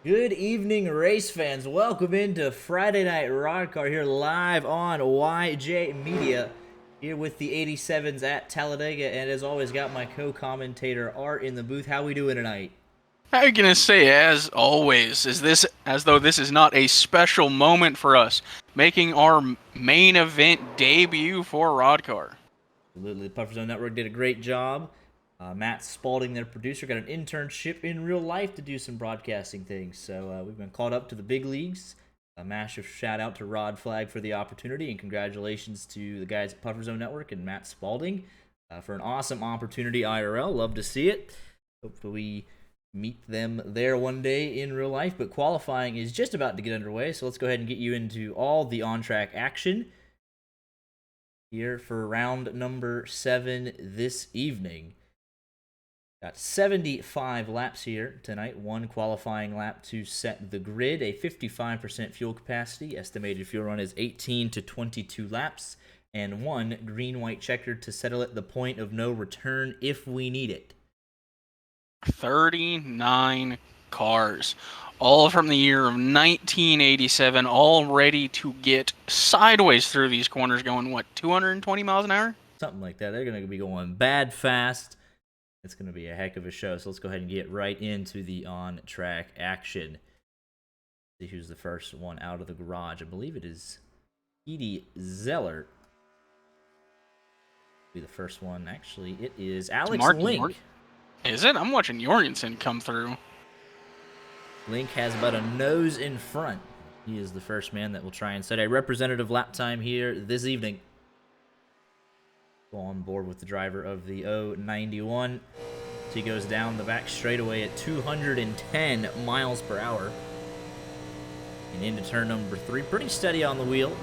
Good evening, race fans. Welcome into Friday Night Roddcar here live on YJ Media. Here with the 87s at Talladega, and as always, got my co-commentator Art in the booth. How we doing tonight? How are you gonna say, as always, is this as though this is not a special moment for us, making our main event debut for Roddcar? Absolutely, the Puffer Zone Network did a great job. Matt Spalding, their producer, got an internship in real life to do some broadcasting things. So we've been called up to the big leagues. A massive shout out to Rod Flag for the opportunity, and congratulations to the guys at Puffer Zone Network and Matt Spalding for an awesome opportunity IRL. Love to see it. Hopefully, we meet them there one day in real life. But qualifying is just about to get underway, so let's go ahead and get you into all the on track action here for round number 7 this evening. Got 75 laps here tonight, one qualifying lap to set the grid, a 55% fuel capacity, estimated fuel run is 18 to 22 laps, and one green-white checker to settle at the point of no return if we need it. 39 cars, all from the year of 1987, all ready to get sideways through these corners going, what, 220 miles an hour? Something like that. They're going to be going bad fast. It's going to be a heck of a show, so let's go ahead and get right into the on-track action. See who's the first one out of the garage. I believe it is Edie Zeller. Be the first one. Actually, it is Alex Link. Is it? I'm watching Jorgensen come through. Link has about a nose in front. He is the first man that will try and set a representative lap time here this evening. Go on board with the driver of the 091. He goes down the back straightaway at 210 miles per hour. And into turn number 3. Pretty steady on the wheel.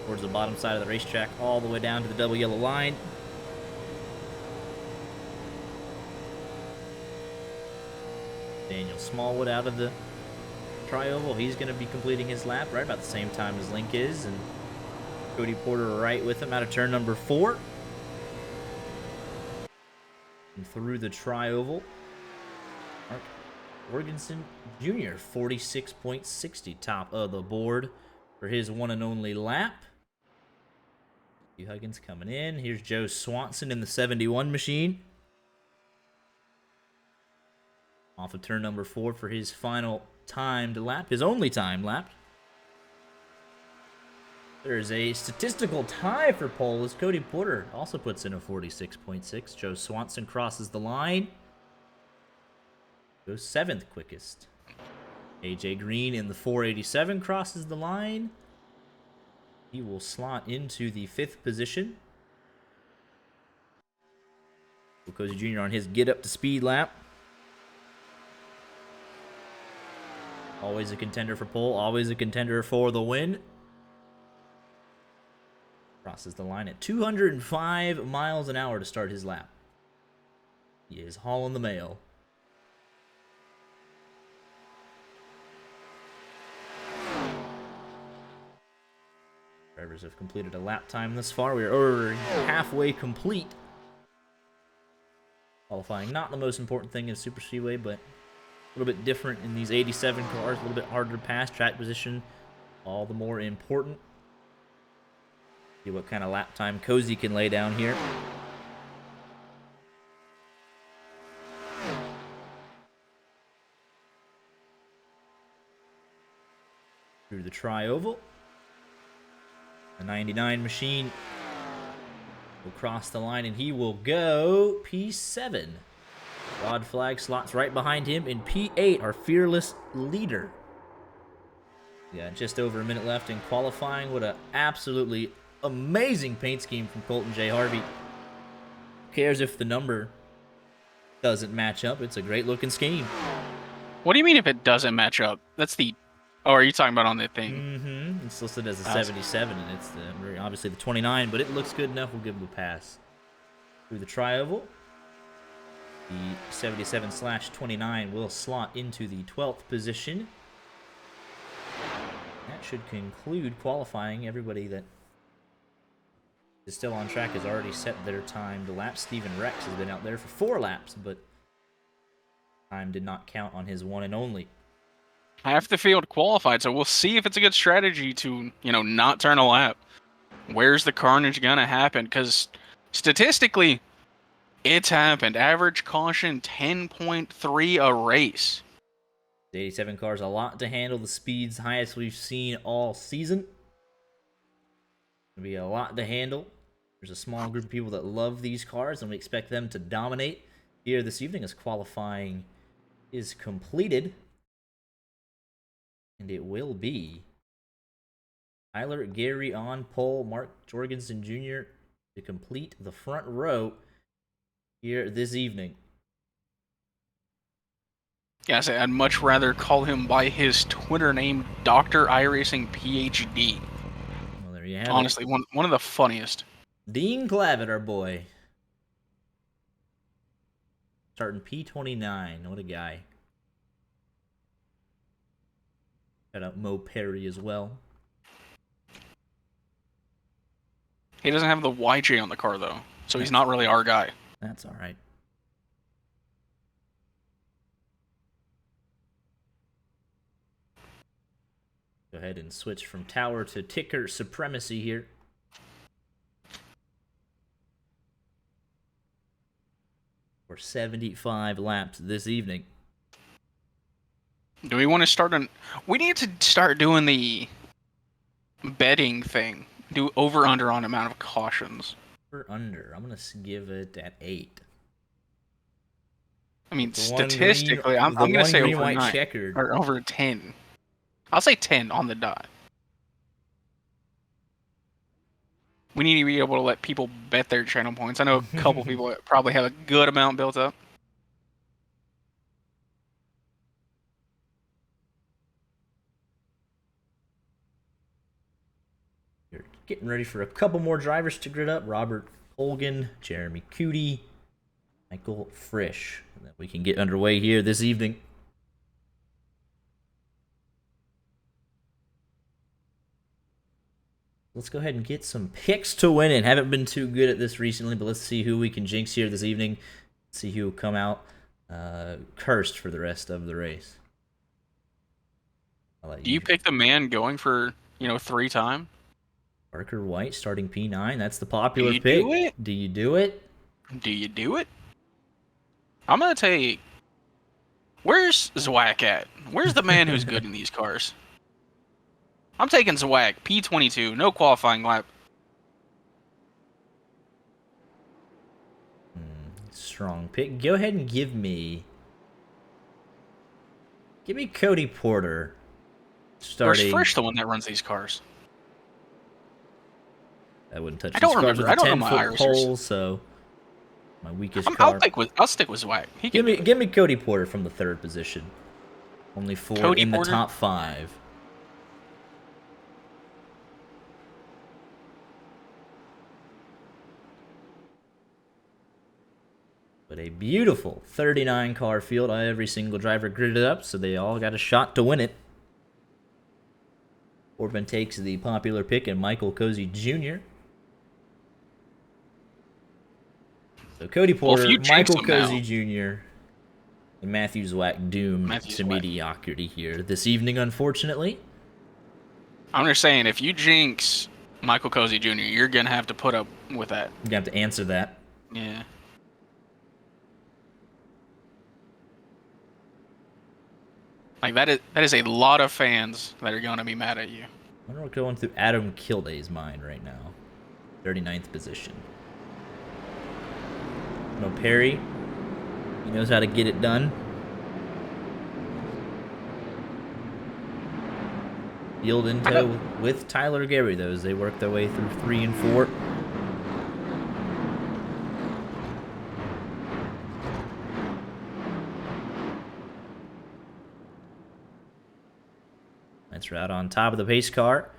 Towards the bottom side of the racetrack, all the way down to the double yellow line. Daniel Smallwood out of the tri-oval. He's going to be completing his lap right about the same time as Link is. And Cody Porter right with him out of turn number 4. And through the tri-oval, Mark Jorgensen Jr., 46.60, top of the board for his one and only lap. Huggins coming in. Here's Joe Swanson in the 71 machine. Off of turn number 4 for his final timed lap, his only time lap. There's a statistical tie for pole as Cody Porter also puts in a 46.6. Joe Swanson crosses the line. Goes 7th quickest. AJ Green in the 487 crosses the line. He will slot into the 5th position. Cozy Jr. on his get up to speed lap. Always a contender for pole, always a contender for the win. Crosses the line at 205 miles an hour to start his lap. He is hauling the mail. Drivers have completed a lap time thus far. We are over halfway complete. Qualifying, not the most important thing in Super Speedway, but a little bit different in these 87 cars. A little bit harder to pass. Track position, all the more important. See what kind of lap time Cozy can lay down here. Through the tri-oval. The 99 machine will cross the line, and he will go P7. Rod Flag slots right behind him in P8, our fearless leader. Yeah, just over a minute left in qualifying. What an absolutely amazing paint scheme from Colton J. Harvey. Who cares if the number doesn't match up? It's a great looking scheme. What do you mean if it doesn't match up? That's the... Oh, are you talking about on the thing? Mm-hmm. It's listed as a 77, and it's obviously the 29, but it looks good enough. We'll give him a pass. Through the tri-oval, the 77/29 will slot into the 12th position. That should conclude qualifying. Everybody that is still on track has already set their timed lap. Steven Rex has been out there for 4 laps, but Time did not count on his one and only. Half the field qualified, so we'll see if it's a good strategy to, not turn a lap. Where's the carnage gonna happen? Because statistically, it's happened. Average caution 10.3 a race. The 87 car is a lot to handle. The speed's highest we've seen all season. It'll be a lot to handle. There's a small group of people that love these cars, and we expect them to dominate here this evening as qualifying is completed. And it will be Tyler Gary on pole, Mark Jorgensen Jr. to complete the front row here this evening. Yes, I'd much rather call him by his Twitter name, Dr. iRacing PhD. Well, there you have Honestly, it. one of the funniest. Dean Clavitt, our boy. Starting P29. What a guy. Shout out Mo Perry as well. He doesn't have the YJ on the car, though, so he's not really our guy. That's all right. Go ahead and switch from tower to ticker supremacy here. For 75 laps this evening. Do we want to start We need to start doing the betting thing. Do over-under on amount of cautions. Over-under. I'm going to give it at 8. I mean, statistically, I'm going to say over 9. Checkered. Or over 10. I'll say 10 on the dot. We need to be able to let people bet their channel points. I know a couple people that probably have a good amount built up. You're getting ready for a couple more drivers to grid up. Robert Colgan, Jeremy Cootie, Michael Frisch. And then we can get underway here this evening. Let's go ahead and get some picks to win it. Haven't been too good at this recently, but let's see who we can jinx here this evening. See who will come out cursed for the rest of the race. Do you pick the man going for, 3-time? Parker White starting P9. That's the popular pick. Do you do it? Do you do it? Do you do it? I'm going to take... Where's Zwack at? Where's the man who's good in these cars? I'm taking Zwack, P22, no qualifying lap. Strong pick. Go ahead and give me Cody Porter. Starting. Where's Frisch the one that runs these cars? I wouldn't touch. I don't these remember. Cars with I don't know my 10-foot pole, so my weakest car. I'll stick with Zwack. Give me Cody Porter from the 3rd position. Only 4 Cody in Porter? the top 5. But a beautiful 39 car field. Every single driver gridded up, so they all got a shot to win it. Corbin takes the popular pick and Michael Cozy Jr. So Cody Porter, Michael Cozy Jr., and Matthew Zwack doomed to mediocrity here this evening, unfortunately. I'm just saying, if you jinx Michael Cozy Jr., you're going to have to put up with that. You're going to have to answer that. Yeah. Like, that is a lot of fans that are going to be mad at you. I wonder what's going through Adam Kilday's mind right now. 39th position. No Perry. He knows how to get it done. Field in tow with Tyler Gary, though, as they work their way through 3 and 4. That's right on top of the pace car.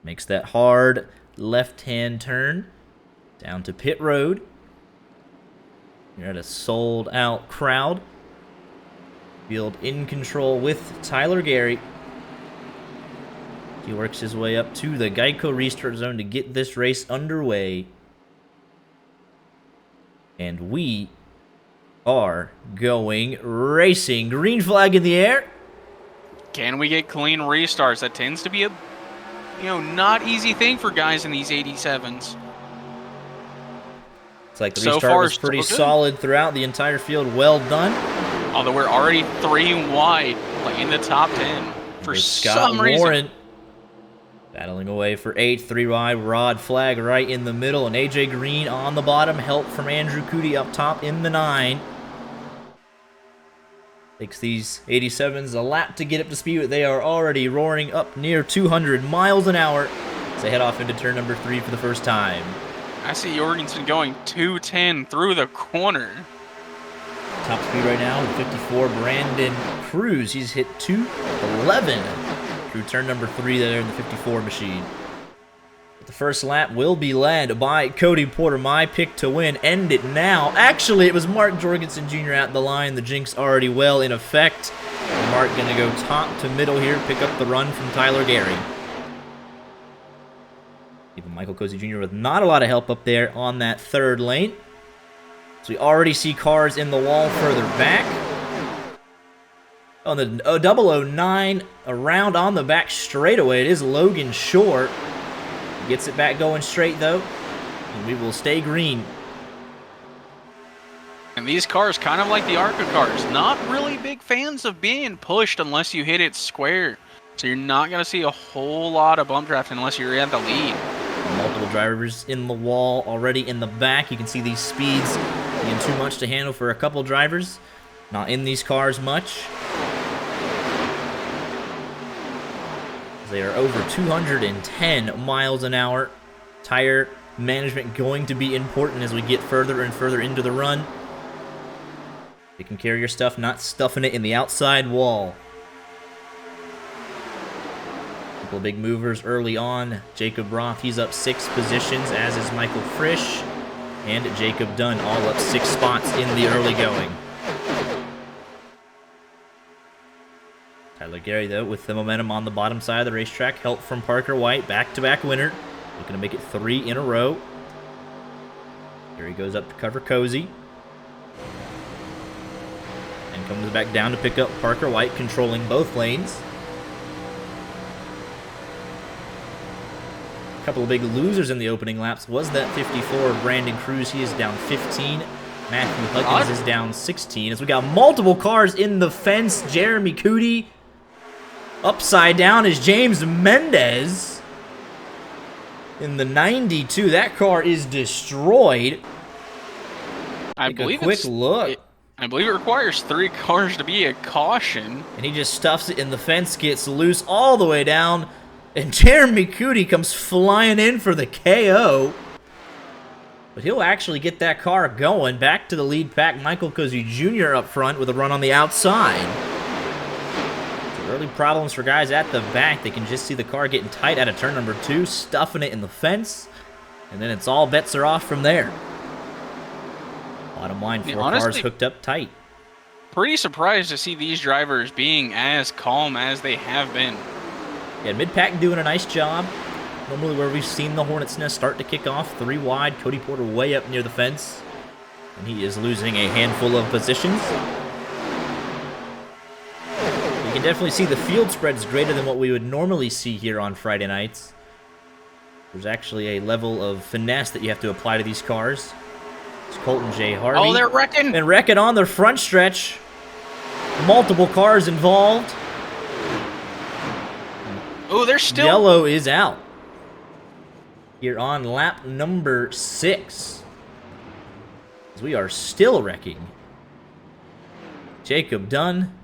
Makes that hard left-hand turn down to pit road. You're at a sold-out crowd. Field in control with Tyler Gary. He works his way up to the Geico restart zone to get this race underway. And we are going racing. Green flag in the air. Can we get clean restarts? That tends to be a, not easy thing for guys in these 87s. It's like the So restart far, was pretty so good. solid throughout the entire field. Well done. Although we're already 3 wide, like in the top 10 for some reason. Warren battling away for 8th, 3 wide. Rod flag right in the middle, and AJ Green on the bottom. Help from Andrew Cootie up top in the 9. Takes these 87s a lap to get up to speed, but they are already roaring up near 200 miles an hour as they head off into turn number 3 for the first time. I see Jorgensen going 210 through the corner. Top speed right now, 54, Brandon Cruz. He's hit 211 through turn number 3 there in the 54 machine. But the first lap will be led by Cody Porter. My pick to win. End it now. Actually, it was Mark Jorgensen Jr. at the line. The jinx already well in effect. Mark going to go top to middle here, pick up the run from Tyler Gary. Even Michael Cozy Jr. with not a lot of help up there on that 3rd lane. So we already see cars in the wall further back. On the 009, around on the back straightaway, it is Logan Short. Gets it back going straight, though, and we will stay green. And these cars, kind of like the ARCA cars, not really big fans of being pushed unless you hit it square. So you're not going to see a whole lot of bump draft unless you're at the lead. Multiple drivers in the wall already in the back. You can see these speeds being too much to handle for a couple drivers. Not in these cars much. They are over 210 miles an hour. Tire management going to be important as we get further and further into the run. You can carry your stuff, not stuffing it in the outside wall. Couple of big movers early on. Jacob Roth, he's up 6 positions, as is Michael Frisch. And Jacob Dunn, all up 6 spots in the early going. Tyler Gary, though, with the momentum on the bottom side of the racetrack. Help from Parker White, back-to-back winner. Looking to make it 3 in a row. Here he goes up to cover Cozy. And comes back down to pick up Parker White, controlling both lanes. A couple of big losers in the opening laps was that 54 Brandon Cruz. He is down 15. Matthew Huggins is down 16. As we got multiple cars in the fence. Jeremy Cootie. Upside down is James Mendez in the 92. That car is destroyed. I believe a quick look. I believe it requires 3 cars to be a caution. And he just stuffs it in the fence, gets loose all the way down. And Jeremy Cootie comes flying in for the KO. But he'll actually get that car going. Back to the lead pack. Michael Cozy Jr. up front with a run on the outside. Early problems for guys at the back. They can just see the car getting tight out of turn number 2, stuffing it in the fence, and then it's all bets are off from there. Bottom line, 4 cars hooked up tight. Pretty surprised to see these drivers being as calm as they have been. Yeah, mid-pack doing a nice job. Normally where we've seen the Hornet's Nest start to kick off, 3 wide, Cody Porter way up near the fence, and he is losing a handful of positions. You can definitely see the field spread is greater than what we would normally see here on Friday nights. There's actually a level of finesse that you have to apply to these cars. It's Colton J. Harvey. Oh, they're wrecking! And wrecking on the front stretch. Multiple cars involved. Oh, they're still... Yellow is out. Here on lap number 6. As we are still wrecking. Jacob Dunn.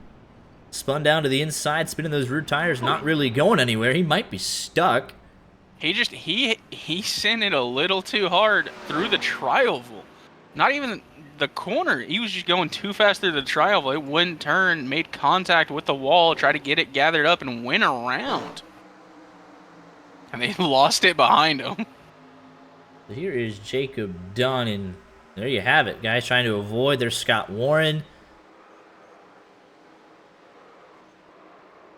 Spun down to the inside, spinning those rear tires, not really going anywhere. He might be stuck. He sent it a little too hard through the tri-oval. Not even the corner. He was just going too fast through the tri-oval. It wouldn't turn, made contact with the wall, tried to get it gathered up and went around. And they lost it behind him. So here is Jacob Dunn, and there you have it. Guys trying to avoid. There's Scott Warren.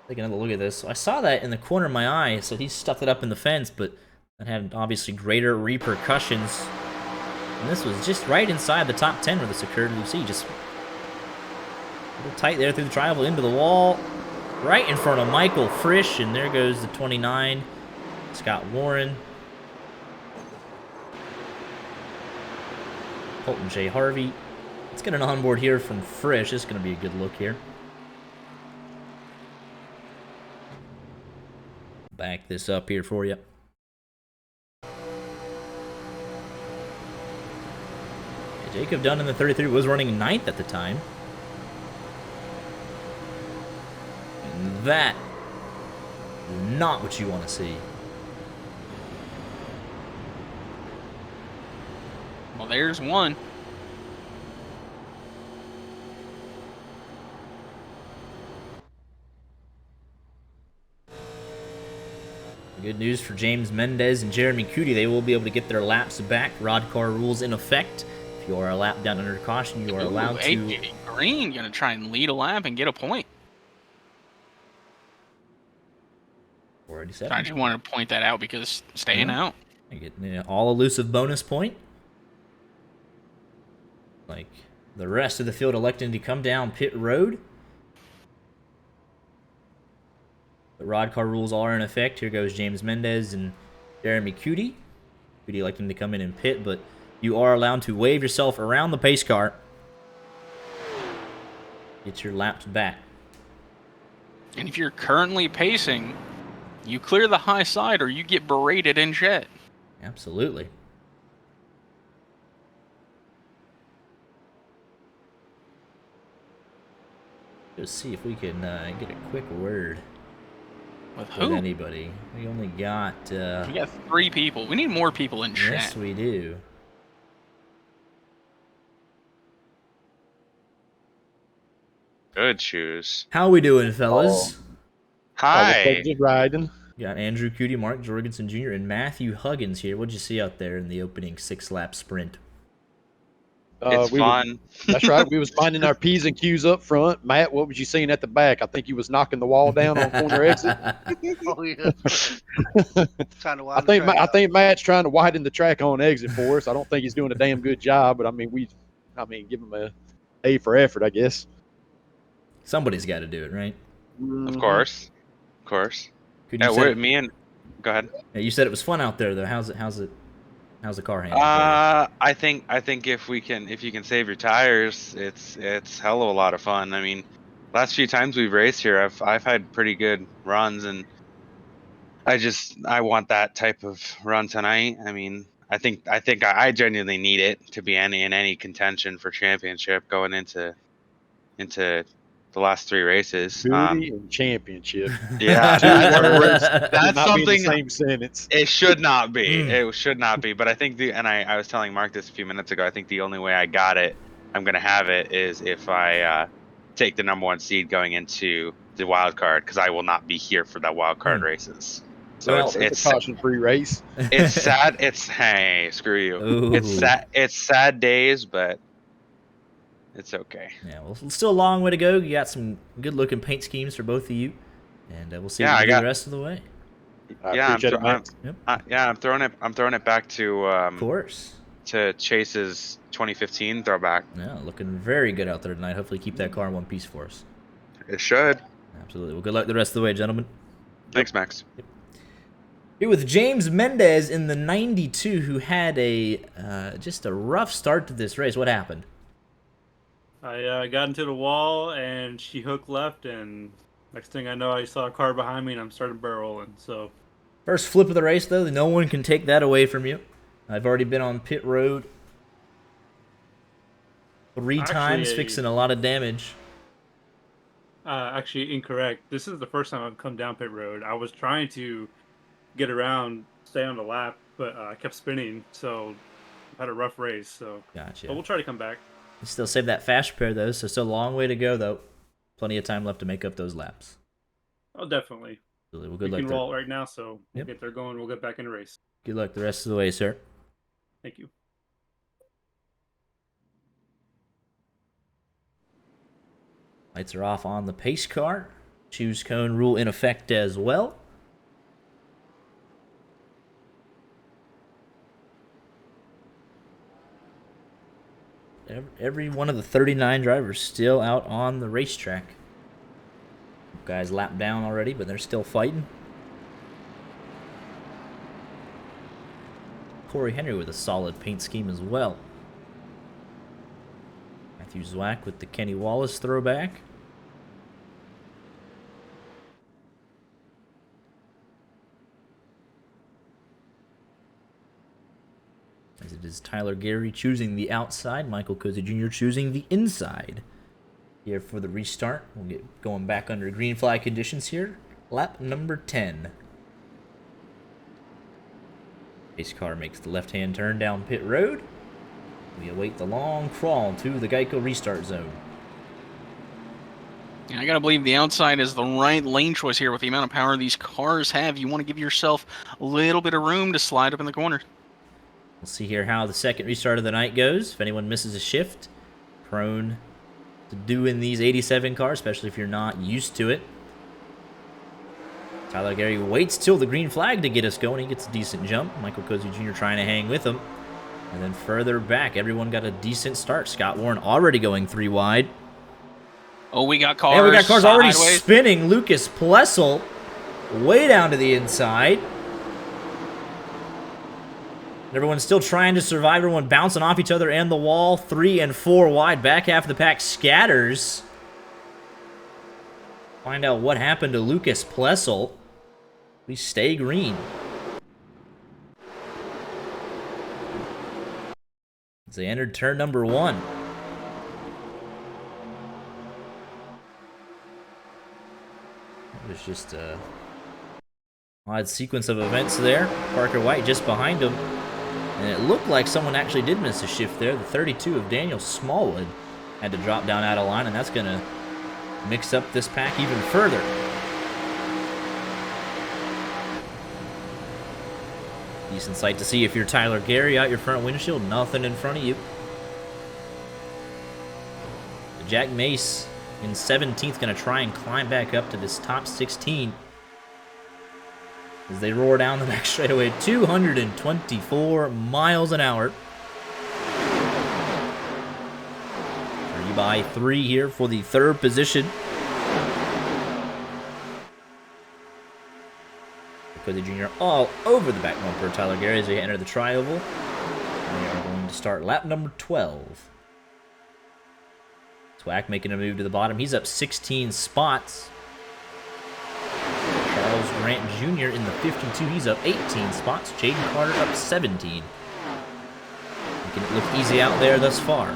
Take another look at this. So I saw that in the corner of my eye, so he stuffed it up in the fence, but that had obviously greater repercussions. And this was just right inside the top 10 where this occurred. You see, just A little tight there through the triangle into the wall. Right in front of Michael Frisch, and there goes the 29, Scott Warren. Colton J. Harvey. Let's get an onboard here from Frisch. This is going to be a good look here. Back this up here for you. Jacob Dunn in the 33 was running 9th at the time. And that is not what you want to see. Well, there's one. Good news for James Mendez and Jeremy Cootie. They will be able to get their laps back. Roddcar rules in effect. If you are a lap down under caution, you are allowed to... AJ Green going to try and lead a lap and get a point. 487. I just wanted to point that out because staying out. I get an all-elusive bonus point. Like the rest of the field electing to come down pit road. The Roddcar rules are in effect. Here goes James Mendez and Jeremy Cootie. Cootie electing to come in and pit, but you are allowed to wave yourself around the pace car. Get your laps back. And if you're currently pacing, you clear the high side or you get berated in jet. Absolutely. Let's see if we can get a quick word With who? with anybody. We only got... We got 3 people. We need more people in chat. Yes, we do. Good shoes. How we doing, fellas? Hi. Just riding. We got Andrew Cootie, Mark Jorgensen Jr., and Matthew Huggins here. What'd you see out there in the opening 6-lap sprint? It's fun. That's right. We was minding our P's and Q's up front. Matt, what was you seeing at the back? I think he was knocking the wall down on corner exit. Oh yeah. Trying to I think Matt's trying to widen the track on exit for us. I don't think he's doing a damn good job, but I mean give him A for effort, I guess. Somebody's got to do it, right? Of course. Could you Yeah, said, me and go ahead. you said it was fun out there, though. How's the car handling? I think if you can save your tires, it's hell of a lot of fun. I mean, last few times we've raced here, I've had pretty good runs, and I want that type of run tonight. I mean, I think I genuinely need it to be in any contention for championship going into the last 3 races. Booty and championship. Yeah, that's Not be in the something. same sentence. It should not be. It should not be. But I think I was telling Mark this a few minutes ago. I think the only way I'm gonna have it is if I take the #1 seed going into the wild card, because I will not be here for that wild card races. So Well, it's a caution-free race. It's sad. Hey, screw you. Ooh. It's sad. It's sad days, but it's okay. Yeah, well, it's still a long way to go. You got some good-looking paint schemes for both of you, and we'll see what you do the rest of the way. Yeah, I'm throwing it back to Of course. to Chase's 2015 throwback. Yeah, looking very good out there tonight. Hopefully keep that car in one piece for us. It should. Absolutely. Well, good luck the rest of the way, gentlemen. Thanks, Max. Here with James Mendez in the 92, who had just a rough start to this race. What happened? I got into the wall and she hooked left, and next thing I know, I saw a car behind me and I'm starting barreling. So First flip of the race, though. No one can take that away from you. I've already been on pit road 3 times, fixing a lot of damage. actually incorrect. This is the first time I've come down pit road. I was trying to get around, stay on the lap, but I kept spinning, so I had a rough race. So Gotcha. But we'll try to come back. You still save that fast repair, though, so still a long way to go, though. Plenty of time left to make up those laps. Oh, definitely. Well, We good luck. can roll it right now, so we'll Yep. get there going. We'll get back in the race. Good luck the rest of the way, sir. Thank you. Lights are off on the pace car. Choose cone rule in effect as well. every one of the 39 drivers still out on the racetrack. Guys lapped down already, but they're still fighting. Corey Henry with a solid paint scheme as well. Matthew Zwack with the Kenny Wallace throwback. As it is Tyler Gary choosing the outside, Michael Cozy Jr. choosing the inside. Here for the restart. We'll get going back under green flag conditions here. Lap number 10. Pace car makes the left-hand turn down pit road. We await the long crawl to the Geico restart zone. Yeah, I gotta believe the outside is the right lane choice here with the amount of power these cars have. You want to give yourself a little bit of room to slide up in the corner. We'll see here how the second restart of the night goes. If anyone misses a shift, prone to doing these 87 cars, especially if you're not used to it. Tyler Gary waits till the green flag to get us going. He gets a decent jump. Michael Cozy Jr. trying to hang with him. And then further back, everyone got a decent start. Scott Warren already going 3 wide. Oh, we got cars. And we got cars already sideways. spinning. Lucas Plessel way down to the inside. Everyone's still trying to survive. Everyone bouncing off each other and the wall. 3 and 4 wide. Back half of the pack scatters. Find out what happened to Lucas Plessel. We stay green. As they entered turn number 1. It was just a odd sequence of events there. Parker White just behind him. And it looked like someone actually did miss a shift there. The 32 of Daniel Smallwood had to drop down out of line, and that's going to mix up this pack even further. Decent sight to see if you're Tyler Gary out your front windshield. Nothing in front of you. Jack Mace in 17th going to try and climb back up to this top 16. As they roar down the back straightaway at 224 miles an hour. 3 by 3 here for the 3rd position. Cozy Jr. all over the back bumper of Tyler Gary as they enter the tri-oval. They are going to start lap number 12. Swack making a move to the bottom. He's up 16 spots. Charles Grant Jr. in the 52. He's up 18 spots. Jaden Carter up 17. Making it look easy out there thus far.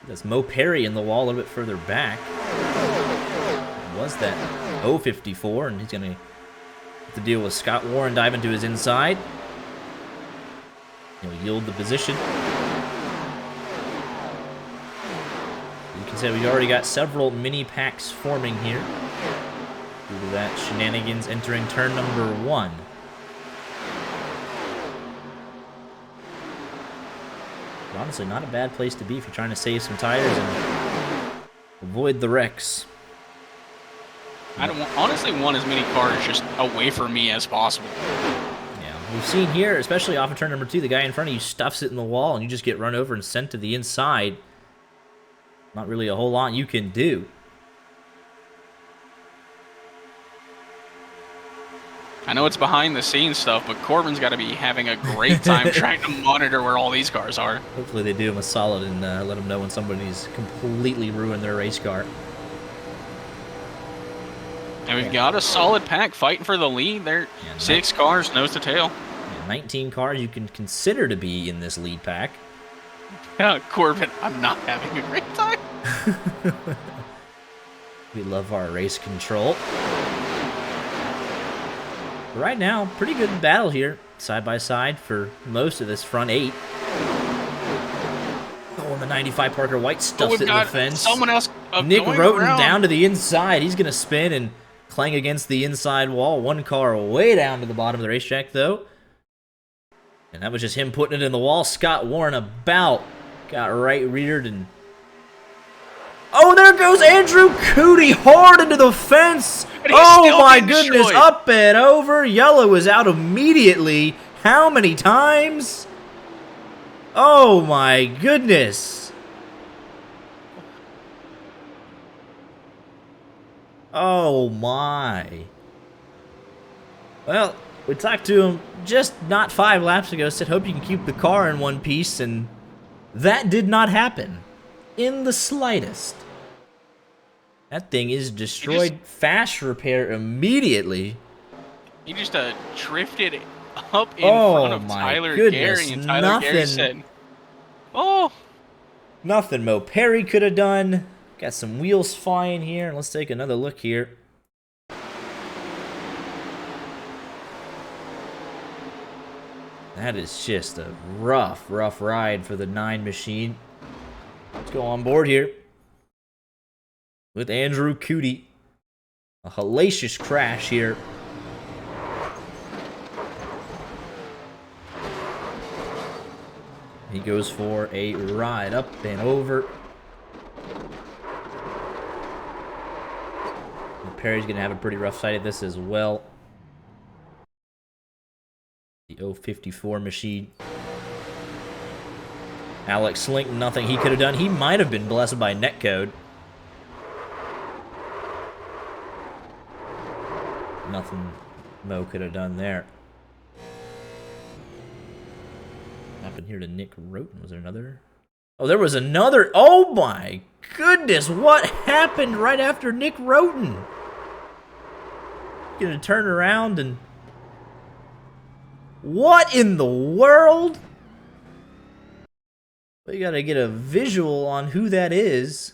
That's Mo Perry in the wall a little bit further back. Was that 054, and he's going to have to deal with Scott Warren diving to his inside. He'll yield the position. You can say we've already got several mini packs forming here. Due to that shenanigans entering turn number 1. But honestly, not a bad place to be if you're trying to save some tires and avoid the wrecks. I don't honestly want as many cars just away from me as possible. Yeah, we've seen here, especially off of turn number 2, the guy in front of you stuffs it in the wall and you just get run over and sent to the inside. Not really a whole lot you can do. I know it's behind the scenes stuff, but Corbin's got to be having a great time trying to monitor where all these cars are. Hopefully they do him a solid and let them know when somebody's completely ruined their race car. And we've got a solid pack fighting for the lead. They're 6 cars, nose to tail. 19 cars you can consider to be in this lead pack. Corbin, I'm not having a great time. We love our race control. But right now, pretty good battle here, side by side for most of this front 8. Oh, and the 95 Parker White stuffs it in the fence. Someone else. Nick Roten down to the inside. He's going to spin and clang against the inside wall. One car way down to the bottom of the racetrack, though. And that was just him putting it in the wall. Scott Warren about got right reared and... Oh, there goes Andrew Cootie hard into the fence. Oh, my goodness. Destroyed. Up and over. Yellow is out immediately. How many times? Oh, my goodness. Oh my. Well, we talked to him just not 5 laps ago, said hope you can keep the car in one piece, and that did not happen. In the slightest. That thing is destroyed. Fast repair immediately. He just drifted up in Oh front of my Tyler goodness, Gary, and Tyler Gary nothing. said, "Oh, Nothing Mo Perry could have done. Got some wheels flying here. Let's take another look here. That is just a rough ride for the 9 machine. Let's go on board here with Andrew Cootie. A hellacious crash here. He goes for a ride up and over. And Perry's going to have a pretty rough sight of this as well. The 054 machine. Alex Slink, nothing he could have done. He might have been blessed by netcode. Nothing Mo could have done there. What happened here to Nick Roten? Was there another? Oh, there was another. Oh my goodness. What happened right after Nick Roten? Gonna turn around and... What in the world? We gotta get a visual on who that is.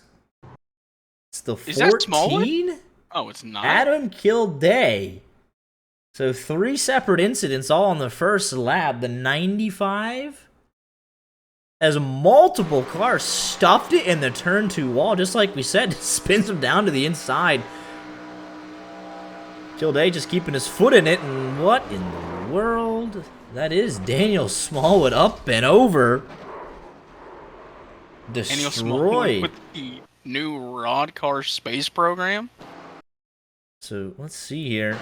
It's the 14? Is that Smallwood? Oh, it's not. Adam Kilday. So 3 separate incidents all on the first lap. The 95, as multiple cars stuffed it in the turn 2 wall, just like we said, spins him down to the inside. Kilday just keeping his foot in it, and what in the world? That is Daniel Smallwood up and over. Daniel Smallwood Destroyed. with the new Roddcar space program. So let's see here.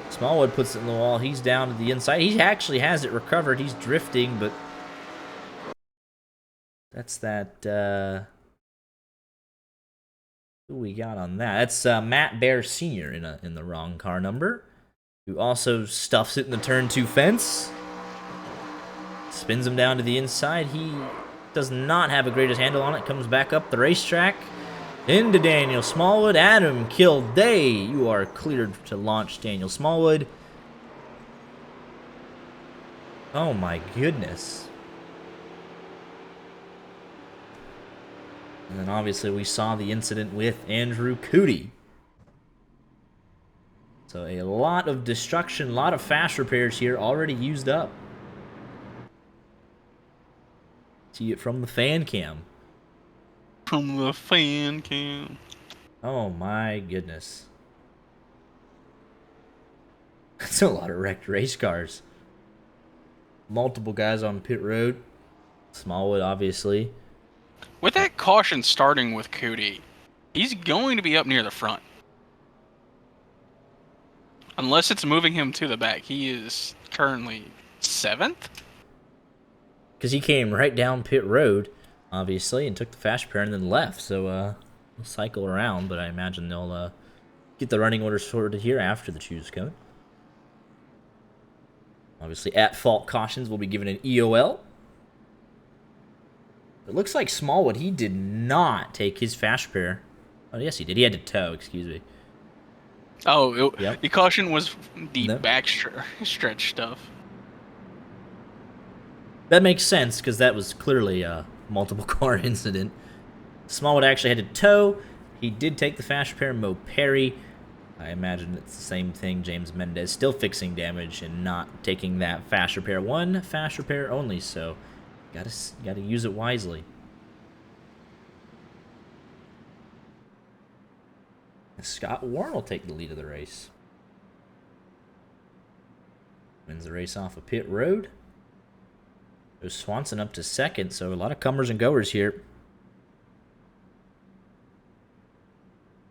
Smallwood puts it in the wall. He's down to the inside. He actually has it recovered. He's drifting, but that's that. Who we got on that? That's Matt Bear Sr. in the wrong car number, who also stuffs it in the turn 2 fence. Spins him down to the inside. He does not have a greatest handle on it. Comes back up the racetrack. Into Daniel Smallwood. Adam Kilday. You are cleared to launch Daniel Smallwood. Oh my goodness. And then obviously we saw the incident with Andrew Cootie. So a lot of destruction, a lot of fast repairs here already used up. See it from the fan cam. From the fan cam. Oh my goodness. That's a lot of wrecked race cars. Multiple guys on pit road. Smallwood, obviously. With that caution starting with Cootie, he's going to be up near the front. Unless it's moving him to the back. He is currently 7th? Because he came right down pit road, obviously, and took the fast repair and then left. So, we'll cycle around, but I imagine they'll get the running order sorted here after the choose code. Obviously, at-fault cautions will be given an EOL. It looks like Smallwood, he did not take his fast repair. Oh, yes, he did. He had to tow, excuse me. Oh, Yep. the caution was the No. back stretch stuff. That makes sense, because that was clearly a multiple car incident. Smallwood actually had to tow. He did take the fast repair. Mo Perry, I imagine it's the same thing. James Mendez still fixing damage and not taking that fast repair. 1 fast repair only, so gotta use it wisely. Scott Warren will take the lead of the race. Wins the race off of pit road. Goes Swanson up to 2nd, so a lot of comers and goers here.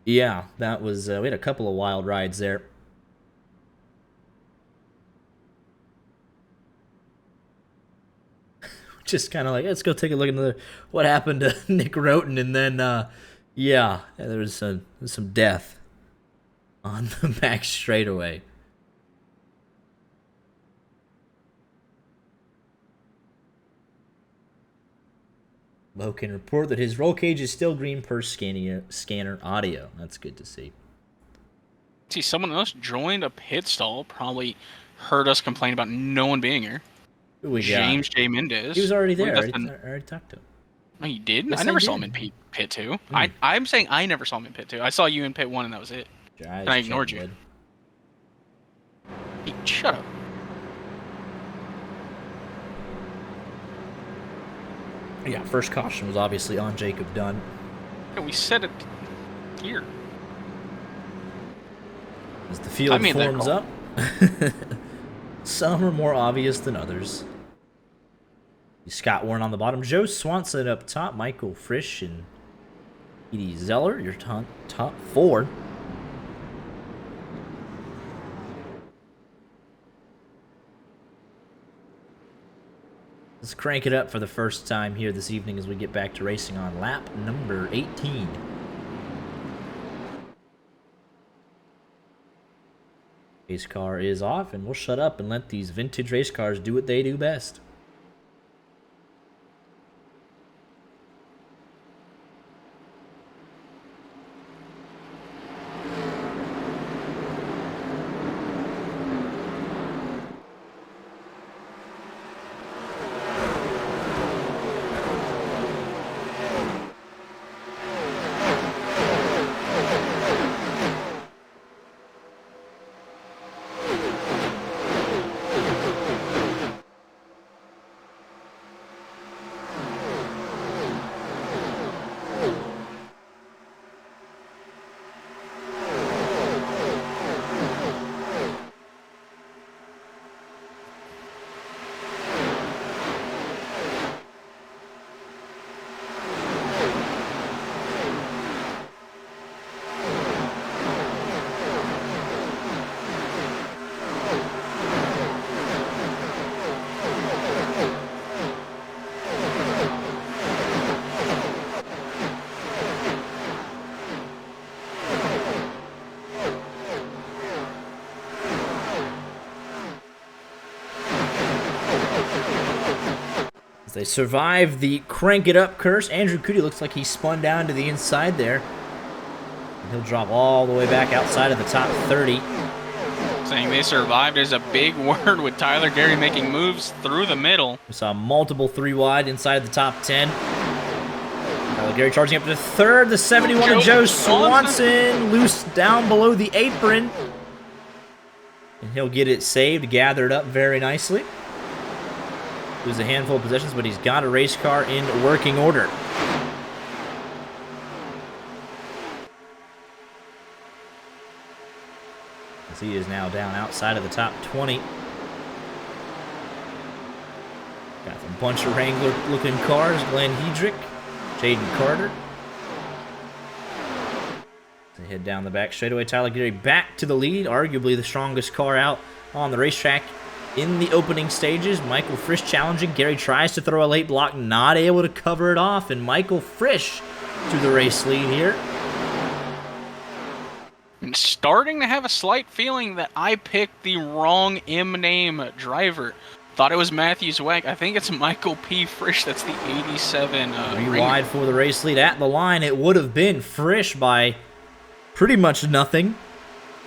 Yeah, that was, we had a couple of wild rides there. Just kind of like, let's go take a look at what happened to Nick Roten, and then, Yeah, there was some death on the back straightaway. Mo can report that his roll cage is still green per scanner audio. That's good to see. See, someone else joined a pit stall. Probably heard us complain about no one being here. Who we got? James J. Mendez. He was already there. I Believe that's already talked to him. No, you did? Yes, I never I saw him did. in pit 2. I'm saying I never saw him in pit 2. I saw you in pit 1 and that was it. And I ignored you. Hey, shut up. Yeah, first caution was obviously on Jacob Dunn. Yeah, we said it here. As the field forms up, some are more obvious than others. Scott Warren on the bottom, Joe Swanson up top, Michael Frisch and Edie Zeller, your top 4. Let's crank it up for the first time here this evening as we get back to racing on lap number 18. Race car is off, and we'll shut up and let these vintage race cars do what they do best. As they survive the crank it up curse, Andrew Cootie looks like he spun down to the inside there. And he'll drop all the way back outside of the top 30. Saying they survived is a big word with Tyler Gary making moves through the middle. We saw multiple 3 wide inside the top 10. Tyler Gary charging up to third. The 71 of Joe Swanson loose down below the apron. And he'll get it saved, gathered up very nicely. Lose a handful of possessions, but he's got a race car in working order. As he is now down outside of the top 20. Got a bunch of Wrangler-looking cars. Glenn Hedrick, Jaden Carter. They head down the back straightaway. Tyler Gary back to the lead. Arguably the strongest car out on the racetrack in the opening stages. Michael Frisch challenging. Gary tries to throw a late block, not able to cover it off, and Michael Frisch to the race lead here. I'm starting to have a slight feeling that I picked the wrong M-name driver. Thought it was Matthew Zweig. I think it's Michael P. Frisch. That's the 87. 3 wide for the race lead. At the line, it would have been Frisch by pretty much nothing.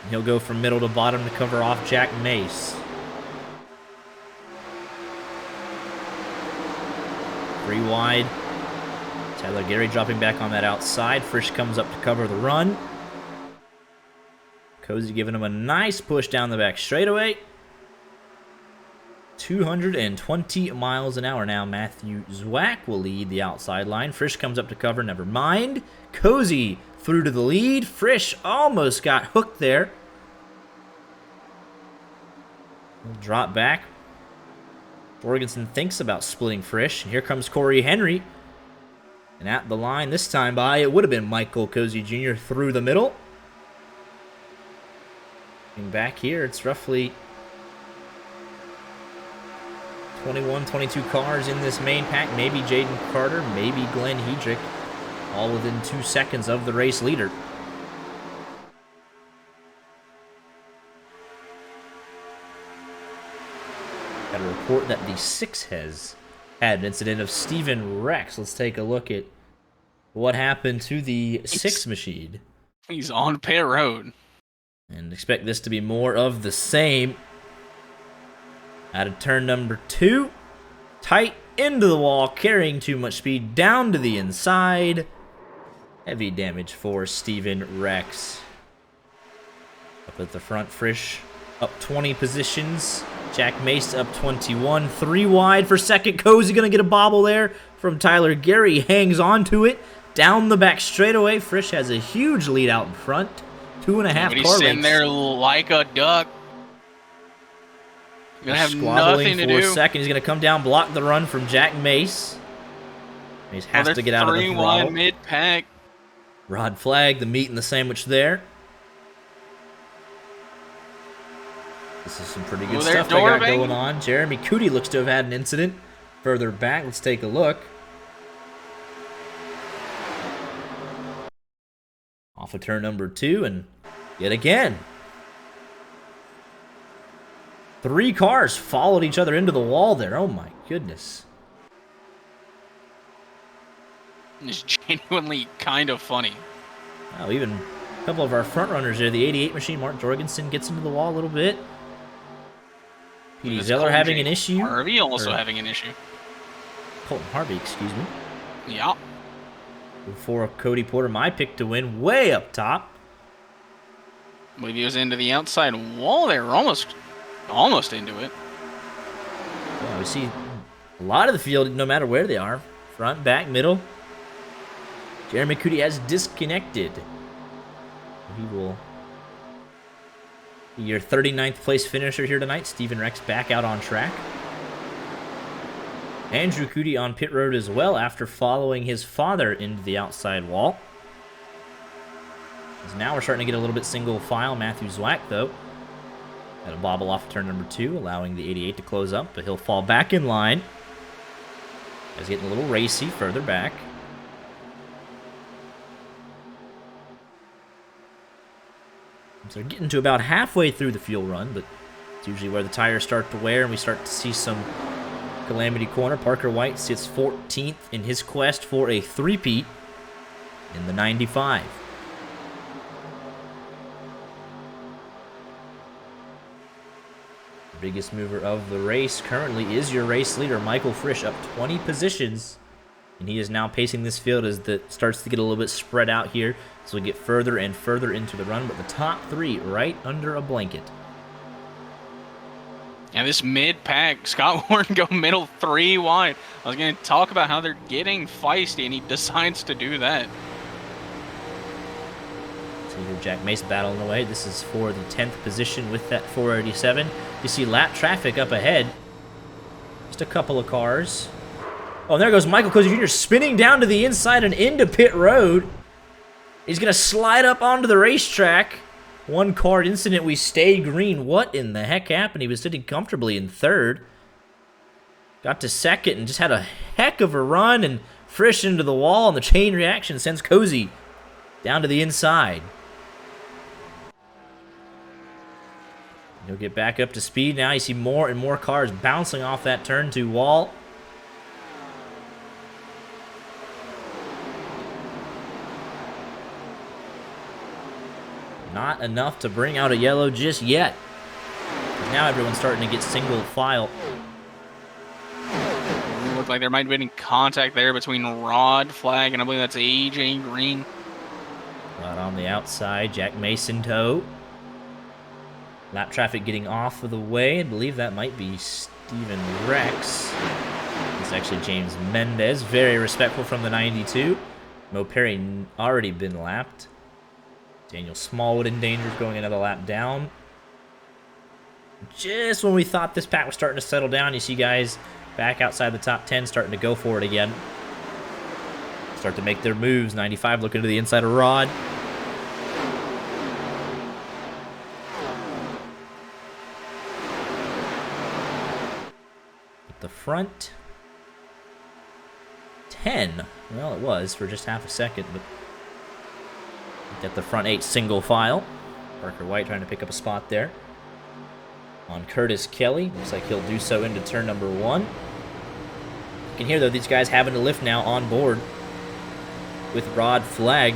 He'll go from middle to bottom to cover off Jack Mace. 3 wide. Tyler Gary dropping back on that outside. Frisch comes up to cover the run. Cozy giving him a nice push down the back straightaway. 220 miles an hour now. Matthew Zwack will lead the outside line. Frisch comes up to cover, never mind. Cozy through to the lead. Frisch almost got hooked there. He'll drop back. Jorgensen thinks about splitting Frisch, and here comes Corey Henry. And at the line this time by, it would have been Michael Cozy Jr. through the middle. And back here, it's roughly 21, 22 cars in this main pack. Maybe Jaden Carter, maybe Glenn Hedrick. all within 2 seconds of the race leader. Got a report that the 6 has had an incident of Steven Rex. Let's take a look at what happened to the 6 machine. He's on pit road. And expect this to be more of the same. Out of turn number 2. Tight into the wall, carrying too much speed down to the inside. Heavy damage for Steven Rex. Up at the front, Frisch up 20 positions. Jack Mace up 21. 3 wide for second. Cozy going to get a bobble there from Tyler Gary. Hangs on to it. Down the back straightaway. Frisch has a huge lead out in front. 2.5 car He's sitting lengths. there like a duck. Gonna have Squabbling nothing to for do. a second. He's going to come down, block the run from Jack Mace. Mace has to get out of the 3 throttle. wide mid-pack. Rod flag, the meat and the sandwich there. This is some pretty good There's stuff they got Dorving. going on. Jeremy Cootie looks to have had an incident. Further back, let's take a look. Off of turn number 2, and yet again. 3 cars followed each other into the wall there. Oh my goodness. It's genuinely kind of funny. Wow, even a couple of our front runners there. The 88 machine, Mark Jorgensen, gets into the wall a little bit. P.D. It's Zeller having Colton an issue. Harvey also Or having an issue. Colton Harvey, excuse me. Yeah. Before Cody Porter, my pick to win, way up top. I believe he was into the outside wall there, almost into it. Yeah, we see a lot of the field, no matter where they are. Front, back, middle. Jeremy Cootie has disconnected. He will be your 39th place finisher here tonight. Steven Rex back out on track. Andrew Cootie on pit road as well after following his father into the outside wall. As now we're starting to get a little bit single file. Matthew Zwack, though, got a bobble off turn number 2, allowing the 88 to close up, but he'll fall back in line. He's getting a little racy further back. So they're getting to about halfway through the fuel run, but it's usually where the tires start to wear and we start to see some calamity corner. Parker White sits 14th in his quest for a three-peat in the 95. The biggest mover of the race currently is your race leader, Michael Frisch, up 20 positions. And he is now pacing this field as it starts to get a little bit spread out here. So we get further and further into the run, but the top 3 right under a blanket. And this mid-pack, Scott Warren go middle 3 wide. I was going to talk about how they're getting feisty, and he decides to do that. So you hear Jack Mace battling away. This is for the 10th position with that 487. You see lap traffic up ahead. Just a couple of cars. Oh, and there goes Michael Cozy Jr. spinning down to the inside and into pit road. He's going to slide up onto the racetrack. 1 car incident, we stay green. What in the heck happened? He was sitting comfortably in 3rd. Got to 2nd and just had a heck of a run and Frisch into the wall, and the chain reaction sends Cozy down to the inside. He'll get back up to speed. Now you see more and more cars bouncing off that turn 2 wall. Not enough to bring out a yellow just yet. Now everyone's starting to get single file. Looked like there might have been contact there between Rod Flag and I believe that's AJ Green. Right on the outside, Jack Mason tow. Lap traffic getting off of the way. I believe that might be Steven Rex. It's actually James Mendez. Very respectful from the 92. Mo Perry already been lapped. Daniel Smallwood in danger, going another lap down. Just when we thought this pack was starting to settle down, you see guys back outside the top 10 starting to go for it again. Start to make their moves. 95 looking to the inside of Rod. At the front. 10. Well, it was for just half a second, but get the front 8 single file. Parker White trying to pick up a spot there. On Curtis Kelly. Looks like he'll do so into turn number 1. You can hear, though, these guys having to lift now on board with Rod flag.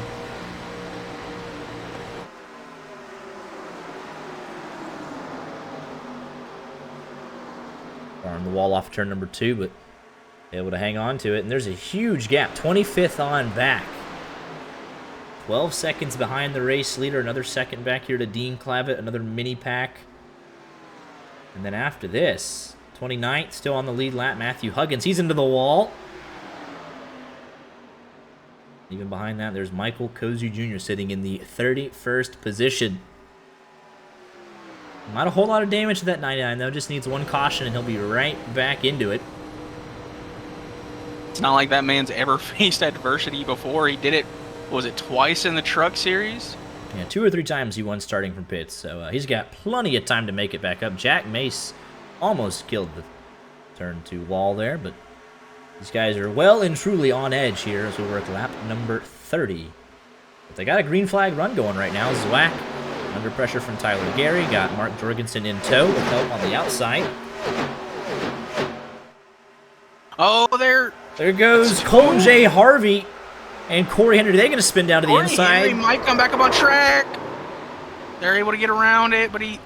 On the wall off turn number 2, but able to hang on to it. And there's a huge gap. 25th on back. 12 seconds behind the race leader. Another second back here to Dean Clavitt. Another mini pack. And then after this, 29th, still on the lead lap, Matthew Huggins. He's into the wall. Even behind that, there's Michael Kozu Jr. sitting in the 31st position. Not a whole lot of damage to that 99, though. Just needs one caution, and he'll be right back into it. It's not like that man's ever faced adversity before. He did it, was it twice in the Truck Series? Yeah, 2 or 3 times he won starting from pits, so he's got plenty of time to make it back up. Jack Mace almost killed the turn 2 wall there, but these guys are well and truly on edge here as we work lap number 30. But they got a green flag run going right now. Zwack under pressure from Tyler Gary. Got Mark Jorgensen in tow with help on the outside. Oh, there goes Colton J. Harvey and Corey Henry. They're going to spin down to the inside. Henry might come back up on track. They're able to get around it, but he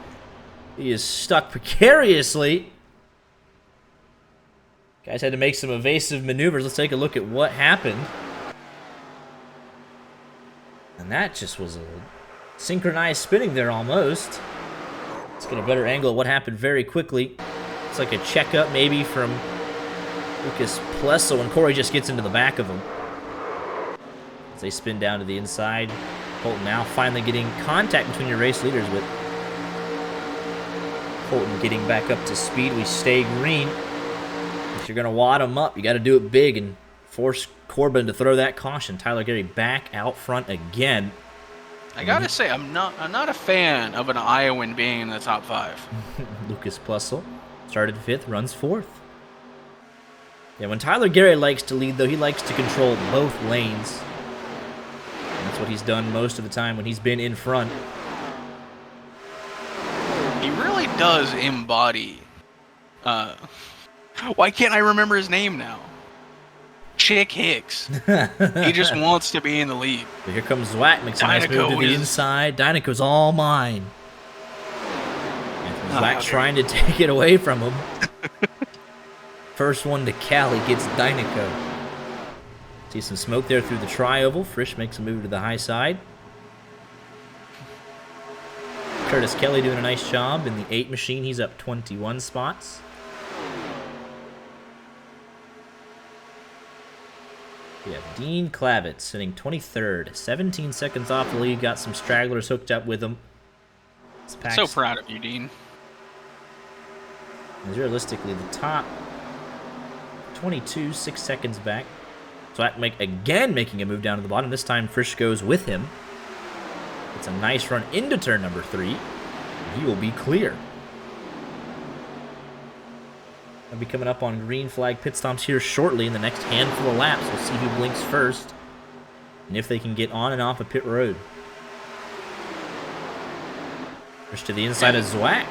is stuck precariously. Guys had to make some evasive maneuvers. Let's take a look at what happened. And that just was a synchronized spinning there almost. Let's get a better angle of what happened very quickly. It's like a checkup maybe from Lucas Plessel when Corey just gets into the back of him. As they spin down to the inside. Colton now finally getting contact between your race leaders with Colton getting back up to speed. We stay green. If you're going to wad them up, you got to do it big and force Corbin to throw that caution. Tyler Gary back out front again. I gotta say, I'm not a fan of an Iowan being in the top 5. Lucas Plessel started 5th, runs 4th. Yeah, when Tyler Gary likes to lead, though, he likes to control both lanes. And that's what he's done most of the time when he's been in front. He really does embody. Why can't I remember his name now? Chick Hicks. He just wants to be in the lead. But here comes Zwack, makes a nice move to the inside. Dynaco's all mine. And Zwack trying to take it away from him. First one to Cali gets Dynaco. See some smoke there through the tri-oval. Frisch makes a move to the high side. Curtis Kelly doing a nice job in the 8 machine. He's up 21 spots. We have Dean Clavitt sitting 23rd, 17 seconds off the lead. Got some stragglers hooked up with him. So proud of you, Dean. As realistically, the top 22, 6 seconds back. So again making a move down to the bottom. This time Frisch goes with him. It's a nice run into turn number 3. He will be clear. I'll be coming up on green flag pit stops here shortly in the next handful of laps. We'll see who blinks first and if they can get on and off of pit road. Push to the inside of Zwack.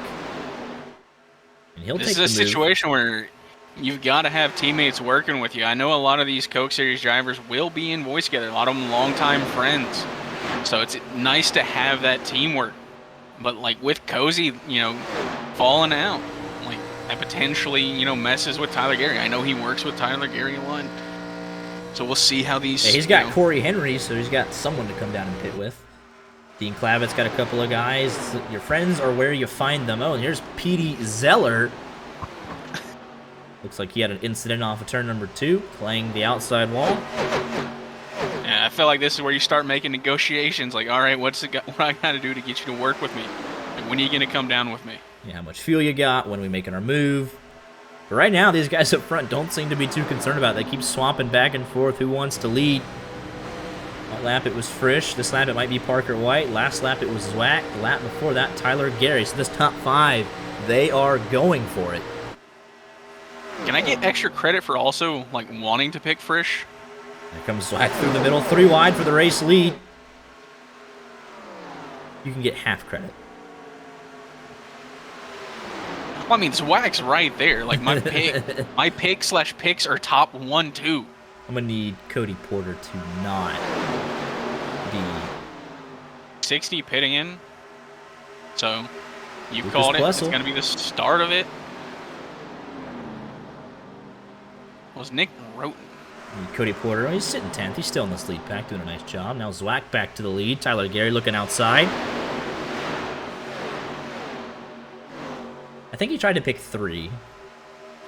And he'll take the move. This is a situation where you've got to have teammates working with you. I know a lot of these Coke Series drivers will be in voice together. A lot of them longtime friends. So it's nice to have that teamwork. But like with Cozy, falling out. That potentially, messes with Tyler Gary. I know he works with Tyler Gary a lot. So we'll see how these... Yeah, he's got Corey Henry, so he's got someone to come down and pit with. Dean Clavitt's got a couple of guys. Your friends are where you find them. Oh, and here's Petey Zeller. Looks like he had an incident off of turn number 2, playing the outside wall. Yeah, I feel like this is where you start making negotiations. Like, all right, what I got to do to get you to work with me? Like, when are you going to come down with me? Yeah, how much fuel you got, when are we making our move. But right now, these guys up front don't seem to be too concerned about it. They keep swapping back and forth who wants to lead. That lap it was Frisch. This lap it might be Parker White. Last lap it was Zwack. The lap before that, Tyler Gary. So this top 5, they are going for it. Can I get extra credit for also wanting to pick Frisch? There comes Zwack through the middle, 3 wide for the race lead. You can get half credit. Well, I mean, Zwack's right there. Like, my pick/picks are top 1, 2. I'm gonna need Cody Porter to not be 60 pitting in. So, you Lucas called it. Plessel. It's going to be the start of it. Was Nick Roten. Cody Porter, he's sitting 10th. He's still in this lead pack, doing a nice job. Now Zwack back to the lead. Tyler Gary looking outside. I think he tried to pick 3.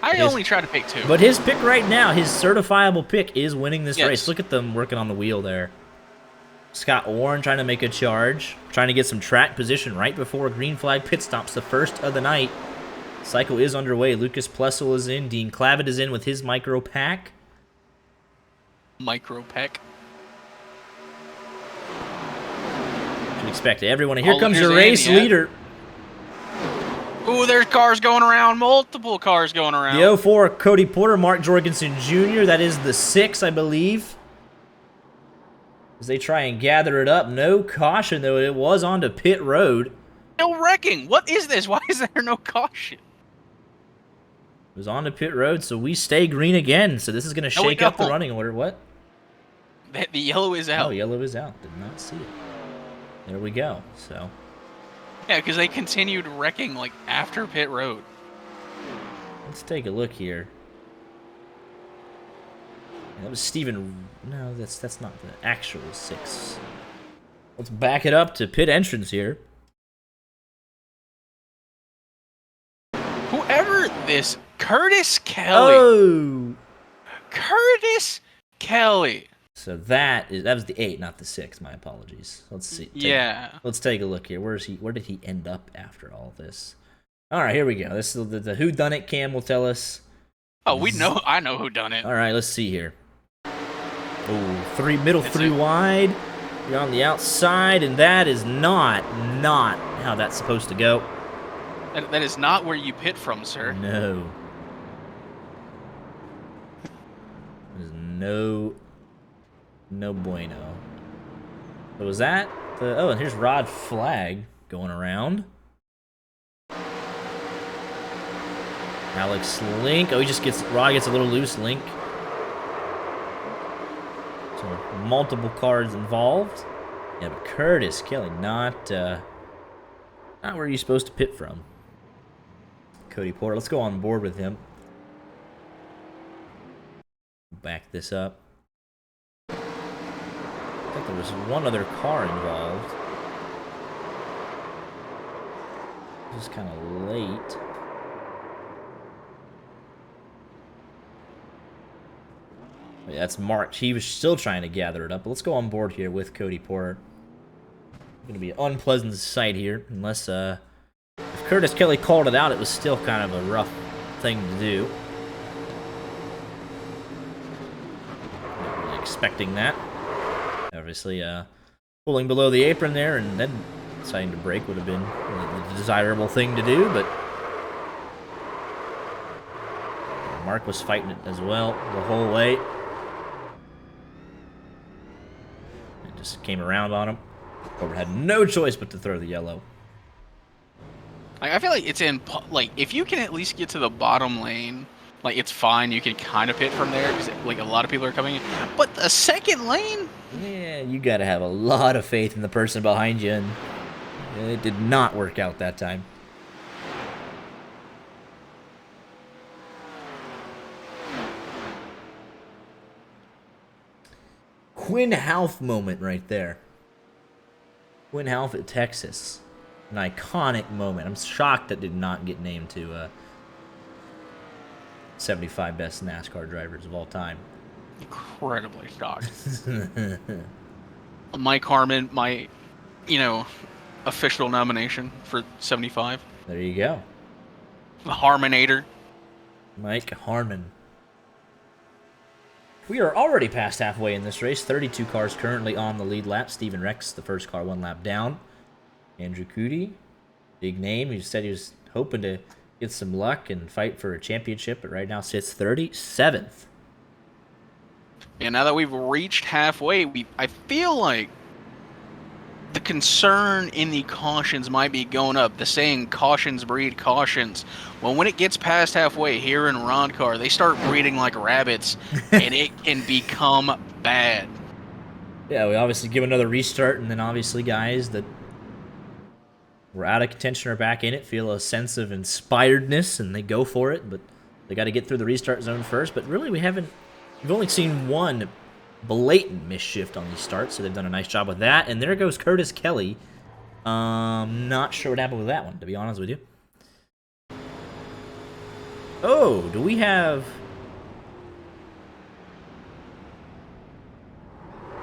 I only try to pick 2. But his pick right now, his certifiable pick, is winning this Yes. race. Look at them working on the wheel there. Scott Warren trying to make a charge. Trying to get some track position right before green flag pit stops, the first of the night. Cycle is underway. Lucas Plessel is in. Dean Clavitt is in with his micro pack. Micro peck. Should expect everyone. And here Oh, comes here's your race Andy, yeah. leader. Ooh, there's cars going around. Multiple cars going around. The 04, Cody Porter, Mark Jorgensen Jr. That is the 6, I believe. As they try and gather it up. No caution, though. It was onto pit road. No wrecking. What is this? Why is there no caution? It was onto pit road, so we stay green again. So this is going to No, we shake up the don't. running order. What? The yellow is out. Oh, yellow is out. Did not see it. There we go. So Yeah, because they continued wrecking like after pit road. let's take a look here. That was Steven. No, that's not the actual 6. Let's back it up to pit entrance here. Whoever this Curtis Kelly. Oh! Curtis Kelly. So that was the 8, not the 6. My apologies. Let's see. Yeah. Let's take a look here. Where did he end up after all this? All right, here we go. This is the Who Done It cam will tell us. Oh, we know. I know who done it. All right, let's see here. Oh, 3 middle, That's 3 it. wide. You're on the outside, and that is not how that's supposed to go. That is not where you pit from, sir. No. There's no bueno. So was that the? Oh, and here's Rod Flag going around. Alex Link. Oh, Rod gets a little loose. Link. So multiple cars involved. Yeah, but Curtis Kelly not where you're supposed to pit from. Cody Porter. Let's go on board with him. Back this up. I think there was one other car involved. Just kind of late. Yeah, that's March. He was still trying to gather it up. But let's go on board here with Cody Porter. It's going to be an unpleasant sight here. Unless if Curtis Kelly called it out, it was still kind of a rough thing to do. Not really expecting that. Obviously, pulling below the apron there and then deciding to brake would have been the desirable thing to do, but Mark was fighting it as well the whole way. It just came around on him. Corbett had no choice but to throw the yellow. Like, I feel like it's like if you can at least get to the bottom lane, like it's fine. You can kind of pit from there because like a lot of people are coming in. But the second lane, Yeah, you gotta have a lot of faith in the person behind you, and it did not work out that time. Quinn Half moment right there. Quinn Half at Texas. An iconic moment. I'm shocked that did not get named to 75 best NASCAR drivers of all time. incredibly shocked. Mike Harmon, my, official nomination for 75. There you go. The Harmonator. Mike Harmon. We are already past halfway in this race. 32 cars currently on the lead lap. Steven Rex, the first car, 1 lap down. Andrew Cootie, big name. He said he was hoping to get some luck and fight for a championship, but right now sits 37th. now that we've reached halfway, I feel like the concern in the cautions might be going up. The saying, cautions breed cautions. Well, when it gets past halfway here in Roddcar, they start breeding like rabbits, and it can become bad. Yeah, we obviously give another restart, and then obviously guys that were out of contention are back in it, feel a sense of inspiredness, and they go for it, but they got to get through the restart zone first. But really, we've only seen one blatant misshift on these starts, so they've done a nice job with that. And there goes Curtis Kelly. Not sure what happened with that one, to be honest with you. Oh, do we have...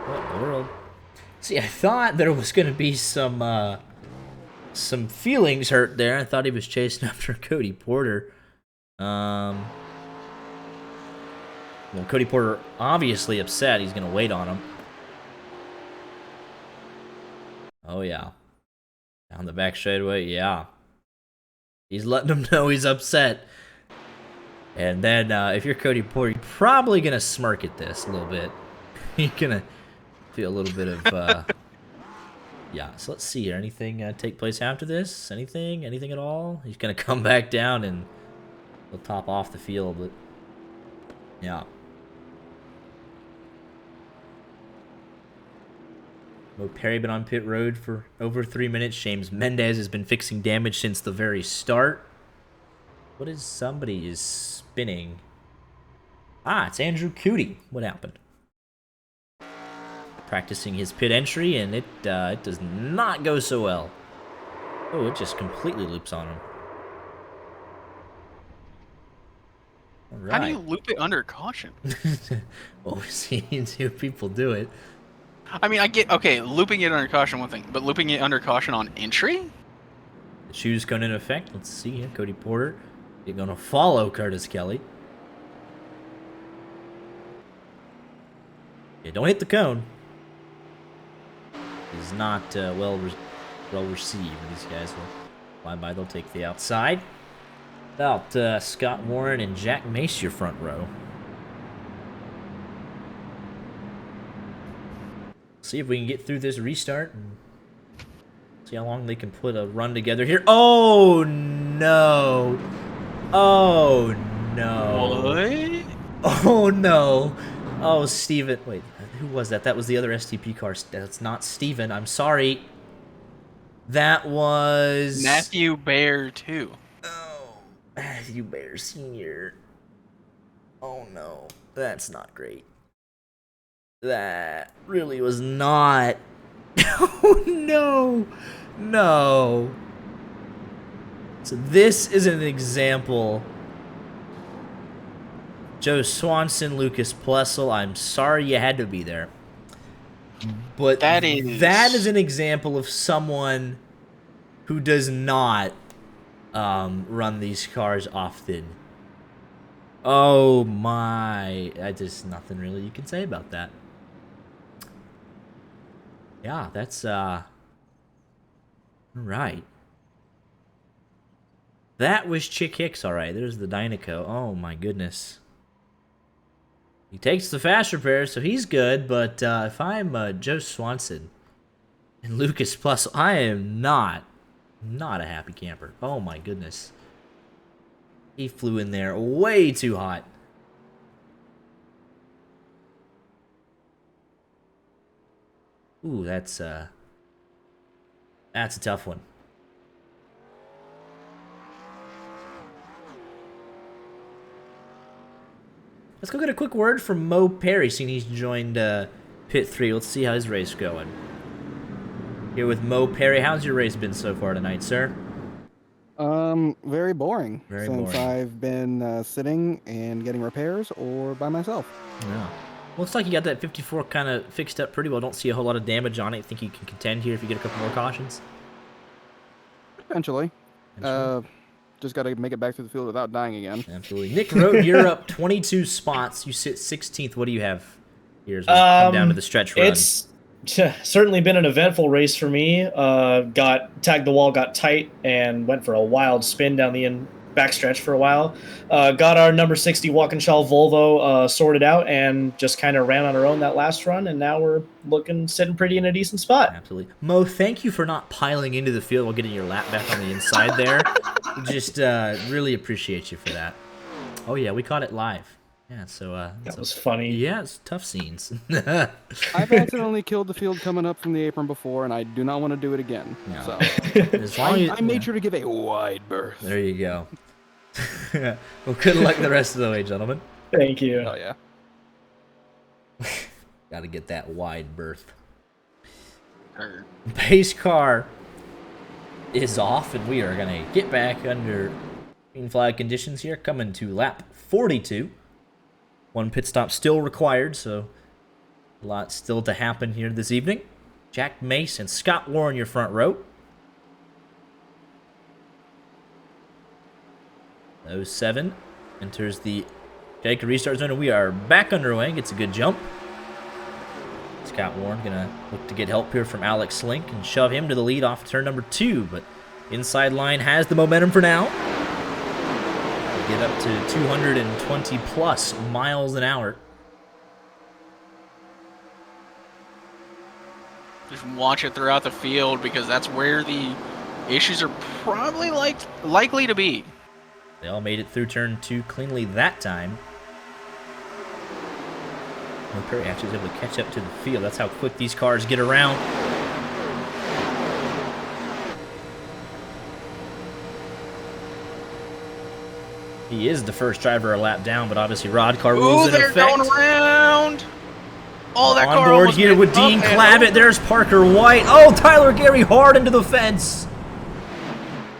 What in the world? See, I thought there was going to be some feelings hurt there. I thought he was chasing after Cody Porter. Well, Cody Porter obviously upset. He's going to wait on him. Oh, yeah. Down the back straightaway, yeah. He's letting him know he's upset. And then, if you're Cody Porter, you're probably going to smirk at this a little bit. You're going to feel a little bit of... Yeah, so let's see here. Anything take place after this? Anything at all? He's going to come back down and he'll top off the field, but... Yeah. Mo Perry been on pit road for over 3 minutes. James Mendez has been fixing damage since the very start. What is somebody is spinning? Ah, it's Andrew Cootie. What happened? Practicing his pit entry, and it does not go so well. Oh, it just completely loops on him. All right. How do you loop it under caution? Well, we've seen two people do it. I mean, I get, okay, looping it under caution, one thing, but looping it under caution on entry? The shoes going into effect. Let's see here. Cody Porter. You're going to follow Curtis Kelly. Yeah, don't hit the cone. Is not well received. These guys will fly by. They'll take the outside. About Scott Warren and Jack Mace, your front row. See if we can get through this restart and see how long they can put a run together here. Oh no! Oh no! What? Oh no! Oh, Steven. Wait, who was that? That was the other STP car. That's not Steven. I'm sorry. That was... Matthew Bear, too. Oh, Matthew Bear Sr. Oh, no. That's not great. That really was not... Oh, no. No. So this is an example... Joe Swanson, Lucas Plessel, I'm sorry you had to be there. But that is an example of someone who does not run these cars often. Oh my. Just nothing really you can say about that. Yeah, that's right. That was Chick Hicks, alright. There's the Dynaco. Oh my goodness. He takes the fast repair, so he's good, but if I'm Joe Swanson and Lucas Plus, I am not a happy camper. Oh my goodness. He flew in there way too hot. Ooh, that's a tough one. Let's go get a quick word from Mo Perry, seeing he's joined Pit 3. Let's see how his race going. Here with Mo Perry. How's your race been so far tonight, sir? Very boring. Very since boring. I've been sitting and getting repairs or by myself. Yeah. Looks like you got that 54 kind of fixed up pretty well. Don't see a whole lot of damage on it. Think you can contend here if you get a couple more cautions? Potentially. Just got to make it back through the field without dying again. Absolutely. Nick Road, you're up 22 spots. You sit 16th. What do you have here as we come down to the stretch run? It's certainly been an eventful race for me. Got tagged the wall, got tight, and went for a wild spin down the backstretch for a while. Got our number 60 Walkinshaw Volvo sorted out and just kind of ran on our own that last run, and now we're sitting pretty in a decent spot. Absolutely. Mo, thank you for not piling into the field while getting your lap back on the inside there. Just really appreciate you for that. Oh, yeah, we caught it live. Yeah, so... that was funny. Yeah, it's tough scenes. I've accidentally killed the field coming up from the apron before, and I do not want to do it again. No. So As long as, I made sure to give a wide berth. There you go. Well, good luck the rest of the way, gentlemen. Thank you. Oh, yeah. Got to get that wide berth. Pace car is off, and we are going to get back under green flag conditions here, coming to lap 42. One pit stop still required, so a lot still to happen here this evening. Jack Mace and Scott Warren, your front row. 07 enters the Jacob restart zone, and we are back underway. Gets a good jump. Scott Warren gonna look to get help here from Alex Slink and shove him to the lead off turn number 2, but inside line has the momentum for now. Get up to 220 plus miles an hour. Just watch it throughout the field because that's where the issues are probably likely to be. They all made it through turn 2 cleanly that time. Will Perry actually was able to catch up to the field. That's how quick these cars get around. He is the first driver a lap down, but obviously Roddcar rules in effect. Going around. Oh, that car on board almost here with went Dean up and Clavitt. over. There's Parker White. Oh, Tyler Gary hard into the fence.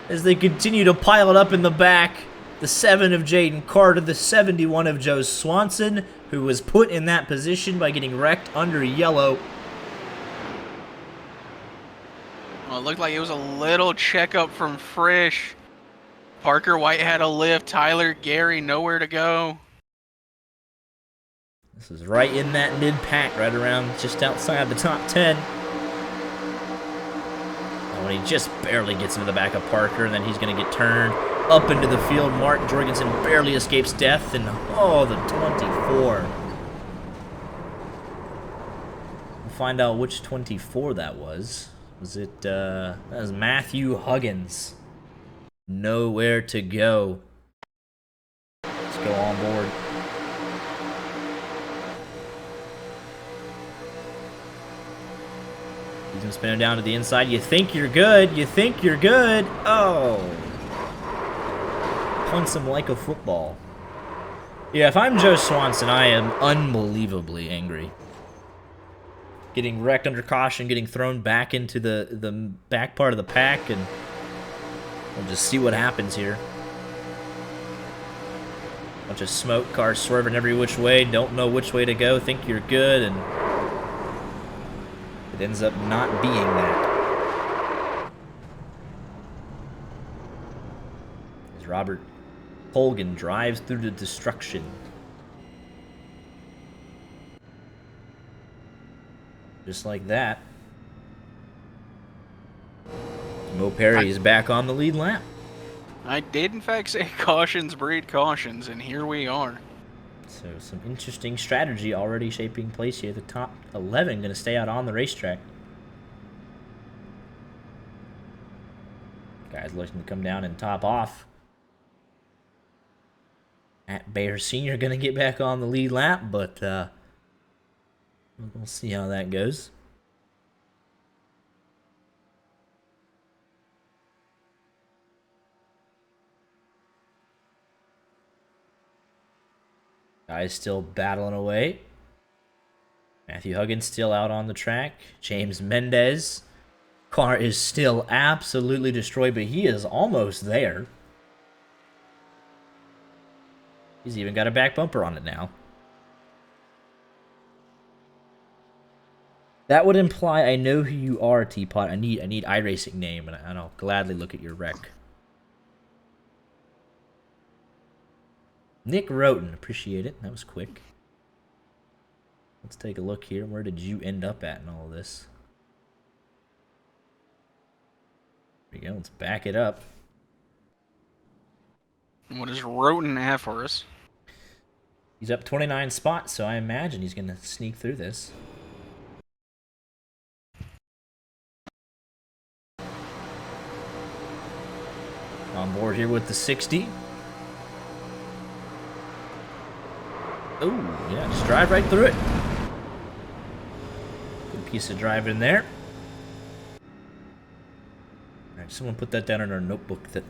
As they continue to pile it up in the back. The 7 of Jaden Carter, the 71 of Joe Swanson, who was put in that position by getting wrecked under yellow. Well, it looked like it was a little checkup from Frisch. Parker White had a lift. Tyler Gary nowhere to go. This is right in that mid-pack, right around just outside the top 10. And when he just barely gets into the back of Parker, and then he's going to get turned up into the field. Mark Jorgensen barely escapes death, and oh, the 24. We'll find out which 24 that was. Was it, that was Matthew Huggins. Nowhere to go. Let's go on board. He's gonna spin him down to the inside. You think you're good. You think you're good. Oh. Punts him like a football. Yeah, if I'm Joe Swanson, I am unbelievably angry. Getting wrecked under caution, getting thrown back into the back part of the pack, and we'll just see what happens here. Bunch of smoke, cars swerving every which way, don't know which way to go, think you're good, and it ends up not being that. As Robert Colgan drives through the destruction. Just like that. Mo Perry is back on the lead lap. I did, in fact, say cautions breed cautions, and here we are. So some interesting strategy already shaping place here. The top 11 going to stay out on the racetrack. Guys looking to come down and top off. Matt Bayer Sr. going to get back on the lead lap, but we'll see how that goes. Guys still battling away. Matthew Huggins still out on the track. James Mendez. Car is still absolutely destroyed, but he is almost there. He's even got a back bumper on it now. That would imply I know who you are, Teapot. I need iRacing name, and I'll gladly look at your wreck. Nick Roten, appreciate it. That was quick. Let's take a look here. Where did you end up at in all of this? There we go. Let's back it up. What does Roten have for us? He's up 29 spots, so I imagine he's going to sneak through this. On board here with the 60. Oh, yeah, just drive right through it. Good piece of driving there. All right, someone put that down in our notebook. That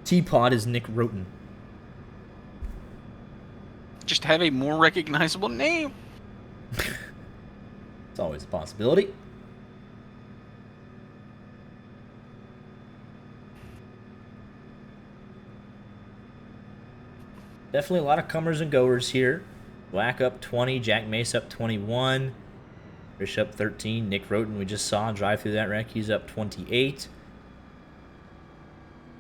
Teapot is Nick Roten. Just have a more recognizable name. It's always a possibility. Definitely a lot of comers and goers here. Black up 20, Jack Mace up 21, Trish up 13, Nick Roten we just saw drive through that wreck, he's up 28.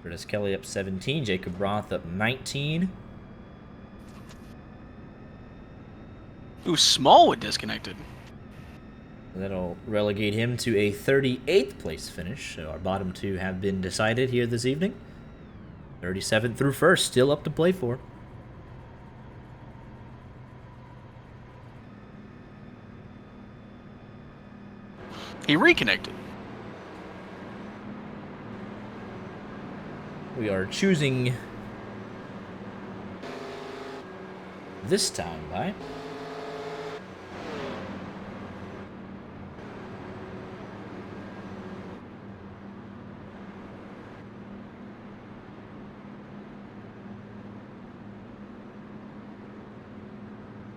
Curtis Kelly up 17, Jacob Roth up 19. Ooh, Smallwood disconnected. That'll relegate him to a 38th place finish. So our bottom two have been decided here this evening. 37th through 1st, still up to play for. He reconnected. We are choosing this time by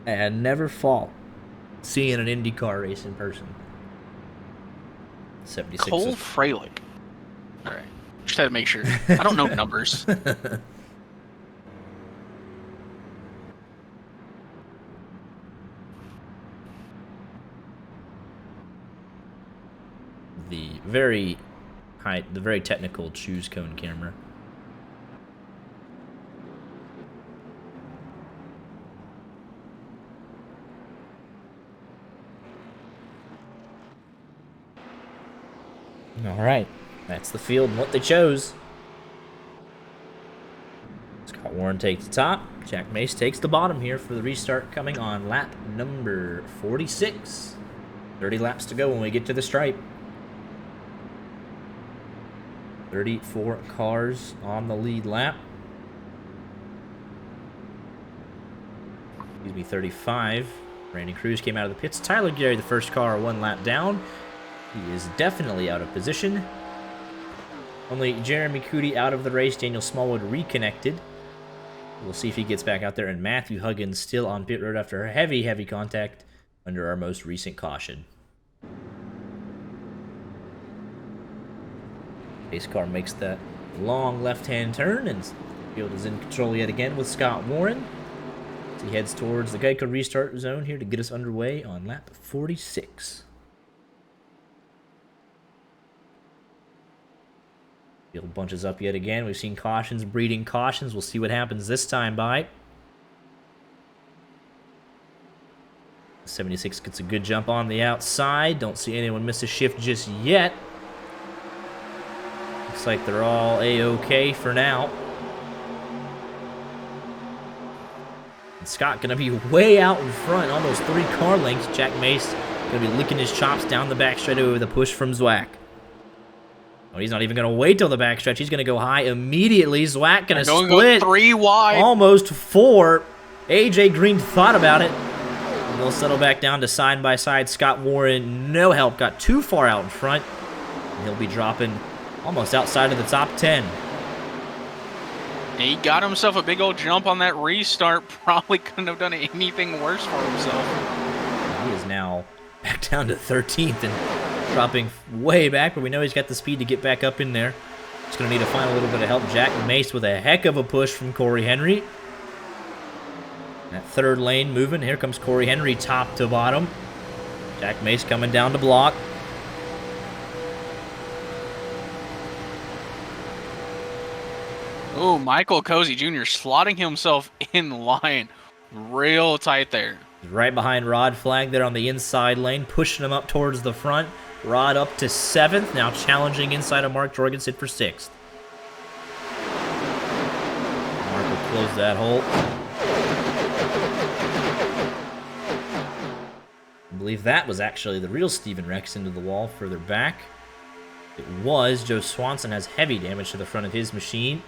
and never fault seeing an IndyCar race in person. 76. Cole Freilich. All right. Just had to make sure. I don't know numbers. the very technical choose cone camera. All right, that's the field and what they chose. Scott Warren takes the top. Jack Mace takes the bottom here for the restart coming on lap number 46. 30 laps to go when we get to the stripe. 34 cars on the lead lap. Excuse me, 35. Randy Cruz came out of the pits. Tyler Gary, the first car, one lap down. He is definitely out of position. Only Jeremy Cootie out of the race. Daniel Smallwood reconnected. We'll see if he gets back out there. And Matthew Huggins still on pit road after heavy contact under our most recent caution. Pace car makes that long left-hand turn, and the field is in control yet again with Scott Warren. As he heads towards the Geico restart zone here to get us underway on lap 46. Field bunches up yet again. We've seen cautions breeding cautions. We'll see what happens this time by. 76 gets a good jump on the outside. Don't see anyone miss a shift just yet. Looks like they're all A-OK for now. And Scott going to be way out in front, almost 3 car lengths. Jack Mace going to be licking his chops down the back straightaway with a push from Zwack. Oh, he's not even going to wait till the backstretch. He's going to go high immediately. Zwack going to split. 3 wide. Almost 4. AJ Green thought about it. And they'll settle back down to side-by-side. Scott Warren, no help. Got too far out in front. And he'll be dropping almost outside of the top 10. He got himself a big old jump on that restart. Probably couldn't have done anything worse for himself. He is now back down to 13th and dropping way back, but we know he's got the speed to get back up in there. Just going to need to find a little bit of help. Jack Mace with a heck of a push from Corey Henry. That third lane moving. Here comes Corey Henry top to bottom. Jack Mace coming down to block. Oh, Michael Cozy Jr. slotting himself in line real tight there. Right behind Rod Flag there on the inside lane, pushing him up towards the front. Rod up to 7th, now challenging inside of Mark Jorgensen for 6th. Mark will close that hole. I believe that was actually the real Steven Rex into the wall further back. It was. Joe Swanson has heavy damage to the front of his machine.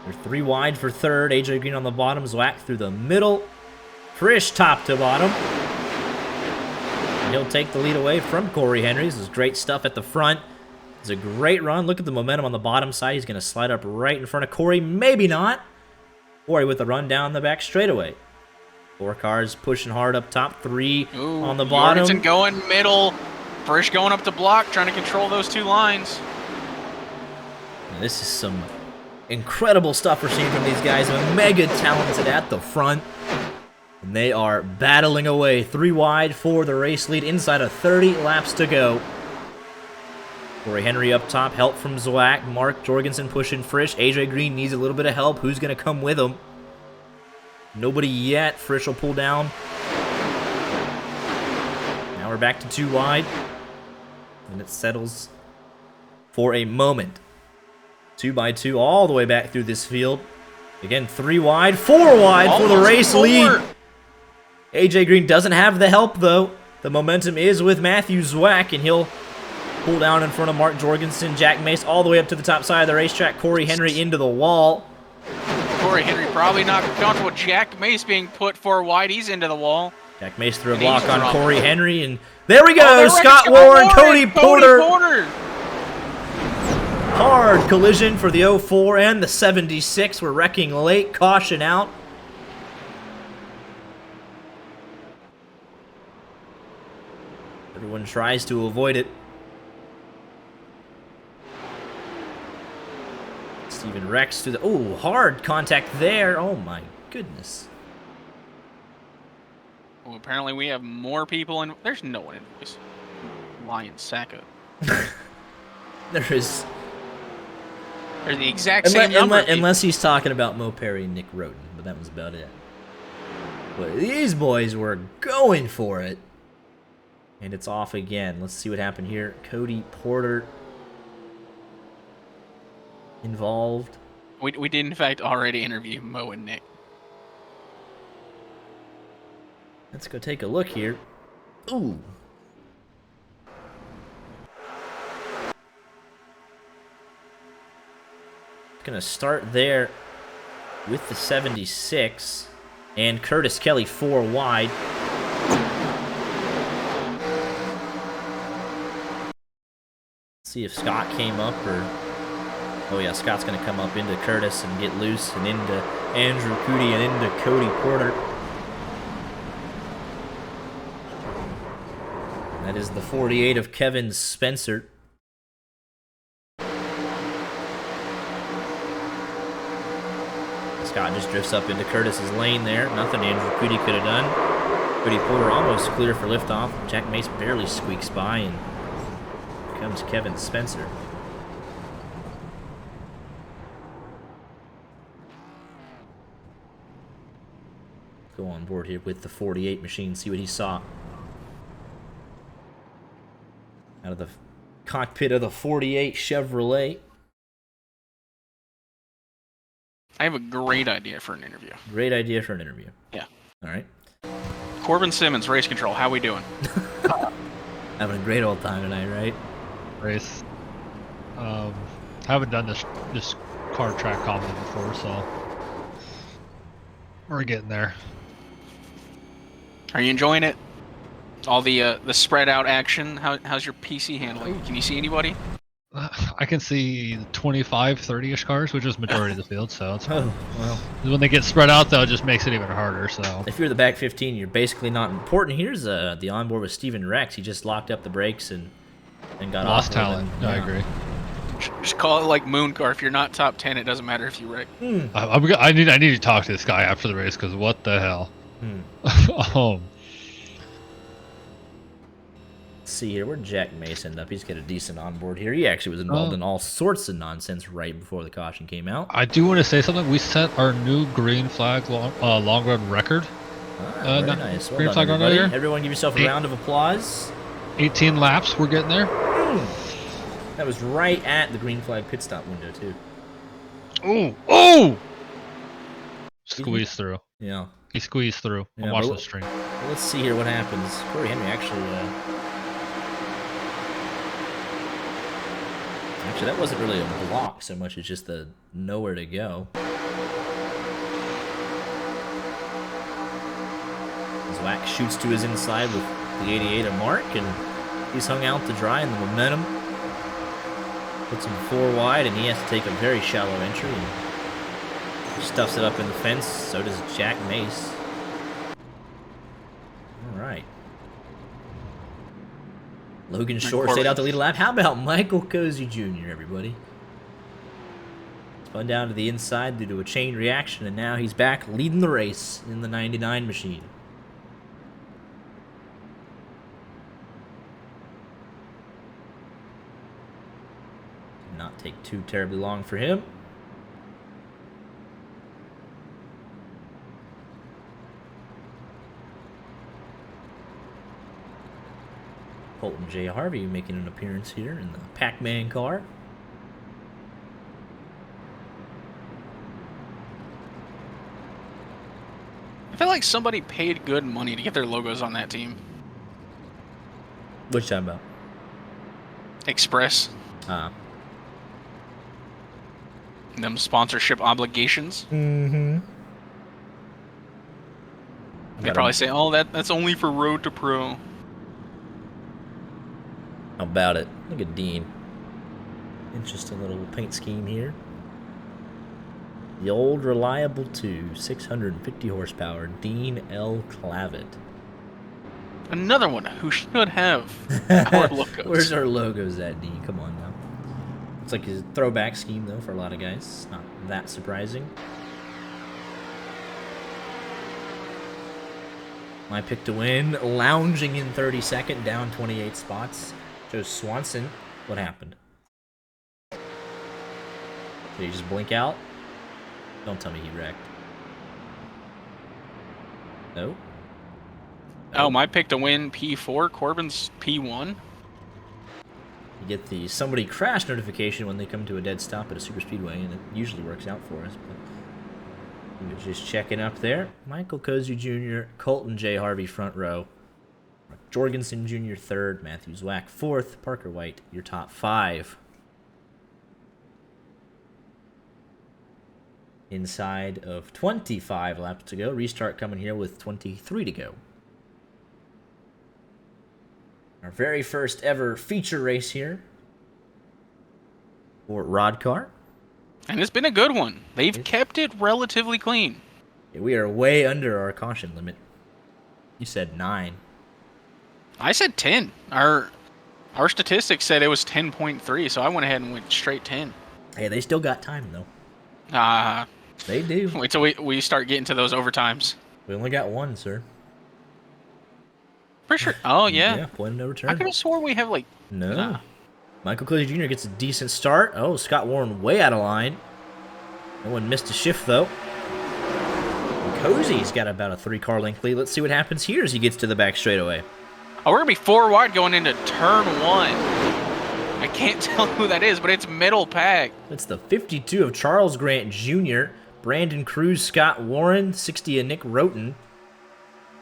They're 3 wide for third. AJ Green on the bottom. Zwack through the middle. Frisch top to bottom. And he'll take the lead away from Corey Henry. This is great stuff at the front. It's a great run. Look at the momentum on the bottom side. He's going to slide up right in front of Corey. Maybe not. Corey with the run down the back straightaway. 4 cars pushing hard up top. 3 on the bottom. Jorgensen going middle. Frisch going up the block, trying to control those 2 lines. Now, this is some incredible stuff we're seeing from these guys. Mega talented at the front. And they are battling away. 3 wide for the race lead inside of 30 laps to go. Corey Henry up top, help from Zwack. Mark Jorgensen pushing Frisch. AJ Green needs a little bit of help. Who's going to come with him? Nobody yet. Frisch will pull down. Now we're back to 2 wide. And it settles for a moment. 2 by 2 all the way back through this field. Again, 3 wide, 4 wide for the race lead. AJ Green doesn't have the help, though. The momentum is with Matthew Zwack, and he'll pull down in front of Mark Jorgensen. Jack Mace all the way up to the top side of the racetrack. Corey Henry into the wall. Corey Henry probably not comfortable with Jack Mace being put 4 wide. He's into the wall. Jack Mace threw a block on Corey Henry, and there we go. Oh, Scott Warren, Cody Porter. Porter. Hard collision for the 04 and the 76. We're wrecking late. Caution out. Everyone tries to avoid it. Steven Rex to the... Oh, hard contact there. Oh, my goodness. Well, apparently we have more people in... There's no one in voice. Lion Sacco. There is... They're the exact same number. Unless he's talking about Mo Perry and Nick Roten, but that was about it. But these boys were going for it. And it's off again. Let's see what happened here. Cody Porter involved. We did, in fact, already interview Mo and Nick. Let's go take a look here. Ooh. Gonna start there with the 76 and Curtis Kelly 4 wide. See if Scott came up or... Oh yeah, Scott's gonna come up into Curtis and get loose and into Andrew Cootie and into Cody Porter. That is the 48 of Kevin Spencer. Scott just drifts up into Curtis's lane there. Nothing Andrew Cootie could have done. Cody Porter almost clear for liftoff. Jack Mace barely squeaks by, and here comes Kevin Spencer. Go on board here with the 48 machine, see what he saw. Out of the cockpit of the 48 Chevrolet. I have a great idea for an interview. Great idea for an interview. Yeah. All right. Corbin Simmons, race control. How we doing? Having a great old time tonight, right? Race. Haven't done this car track combo before, so we're getting there. Are you enjoying it? All the spread out action. How's your PC handling? Can you see anybody? I can see 25, 30-ish cars, which is majority of the field, so it's Oh, well. when they get spread out, though, it just makes it even harder. So If you're the back 15, you're basically not important. Here's the onboard with Steven Rex. He just locked up the brakes and got lost off. talent. Yeah. I agree. Just call it like Moon Car. If you're not top 10, it doesn't matter if you wreck. I need to talk to this guy after the race because what the hell? Let's see here. Where'd Jack Mace end up? He's got a decent onboard here. He actually was involved in all sorts of nonsense right before the caution came out. I do want to say something. We set our new green flag long run record. Very nice. Well green done, flag on everybody. earlier. Everyone give yourself a round of applause. 18 laps. We're getting there. That was right at the green flag pit stop window, too. Ooh! Ooh! Squeeze through. Yeah. He squeezed through. Yeah, I'm watching but the stream. Let's see here what happens. Corey Henry actually. Actually, that wasn't really a block so much as just the nowhere to go. Zwack shoots to his inside with the 88 of Mark, and he's hung out to dry in the momentum. Puts him 4 wide, and he has to take a very shallow entry. And stuffs it up in the fence. So does Jack Mace. All right. Logan Short stayed out to lead a lap. How about Michael Cozy Jr., everybody? Spun down to the inside due to a chain reaction, and now he's back leading the race in the 99 machine. Did not take too terribly long for him. Colton J. Harvey making an appearance here in the Pac-Man car. I feel like somebody paid good money to get their logos on that team. What you talking about? Express. Them sponsorship obligations. Mm-hmm. They probably say, "Oh, that's only for Road to Pro." How about it? Look at Dean. Interesting little paint scheme here. The old reliable 2, 650 horsepower, Dean L. Clavitt. Another one who should have our logos. Where's our logos at, Dean? Come on now. It's like a throwback scheme, though, for a lot of guys. Not that surprising. My pick to win, lounging in 32nd, down 28 spots. Joe Swanson. What happened? Did he just blink out? Don't tell me he wrecked. No? Oh, my pick to win P4, Corbin's P1. You get the somebody crash notification when they come to a dead stop at a super speedway, and it usually works out for us. But he was just checking up there. Michael Cozy Jr., Colton J. Harvey front row. Jorgensen Jr. third, Matthew Zwack fourth, Parker White your top 5. Inside of 25 laps to go. Restart coming here with 23 to go. Our very first ever feature race here for Roddcar. And it's been a good one. They've kept it relatively clean. Yeah, we are way under our caution limit. You said 9. I said 10. Our statistics said it was 10.3, so I went ahead and went straight 10. Hey, they still got time, though. They do. Wait till we start getting to those overtimes. We only got 1, sir. For sure. Oh, yeah. Yeah, point of no return. I could have swore we have, like... No. Nah. Michael Cozy Jr. gets a decent start. Oh, Scott Warren way out of line. No one missed a shift, though. And Cozy's got about a 3-car length lead. Let's see what happens here as he gets to the back straightaway. Oh, we're going to be 4 wide going into turn 1. I can't tell who that is, but it's middle pack. It's the 52 of Charles Grant Jr., Brandon Cruz, Scott Warren, 60 of Nick Roten.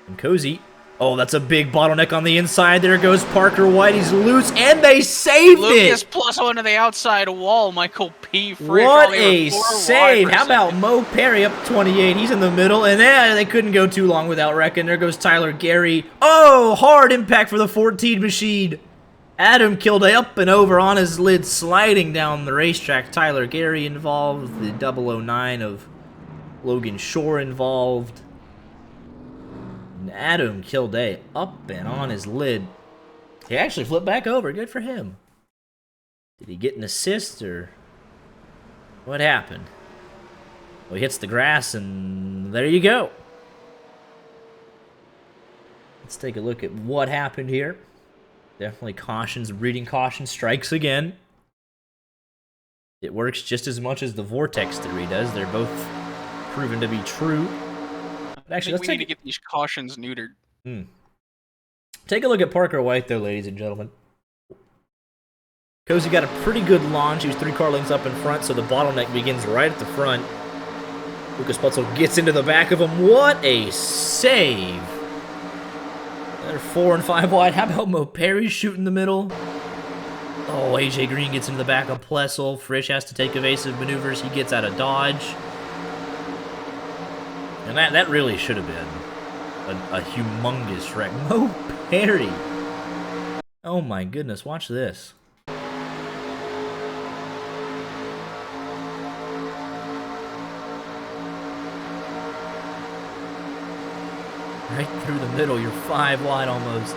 And Cozy. Oh, that's a big bottleneck on the inside. There goes Parker White. He's loose, and they saved Lucas it. plus one to the outside wall. Michael P. Free. What a save. How about Mo Perry up 28? He's in the middle, and they couldn't go too long without wrecking. There goes Tyler Gary. Oh, hard impact for the 14 machine. Adam Kilday up and over on his lid, sliding down the racetrack. Tyler Gary involved. The 009 of Logan Shore involved. And Adam Kilday up and on his lid. He actually flipped back over. Good for him. Did he get an assist or what happened? Well, he hits the grass and there you go. Let's take a look at what happened here. Definitely cautions, breeding caution strikes again. It works just as much as the Vortex theory does. They're both proven to be true. Actually, we need to get these cautions neutered. Take a look at Parker White, though, ladies and gentlemen. Cozy got a pretty good launch. He was 3 car lengths up in front, so the bottleneck begins right at the front. Lucas Putzel gets into the back of him. What a save! They're 4 and 5 wide. How about Mo Perry shooting the middle? Oh, AJ Green gets into the back of Plessel. Frisch has to take evasive maneuvers. He gets out of dodge. And that really should have been a humongous wreck. Mo Perry! Oh my goodness, watch this. Right through the middle, you're 5 wide almost.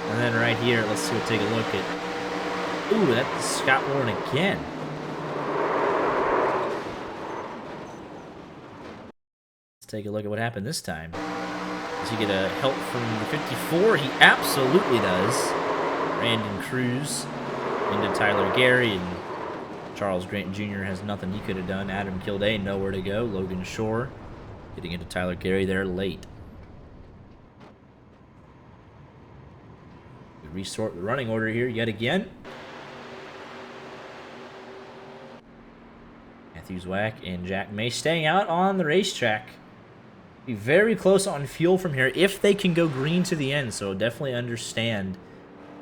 And then right here, let's take a look at... Ooh, that's Scott Warren again. Let's take a look at what happened this time. Does he get a help from the 54? He absolutely does. Brandon Cruz into Tyler Gary, and Charles Grant Jr. has nothing he could have done. Adam Kildane, nowhere to go. Logan Shore getting into Tyler Gary there late. We resort the running order here yet again. Matthew Zwack and Jack May staying out on the racetrack. Be very close on fuel from here if they can go green to the end, so definitely understand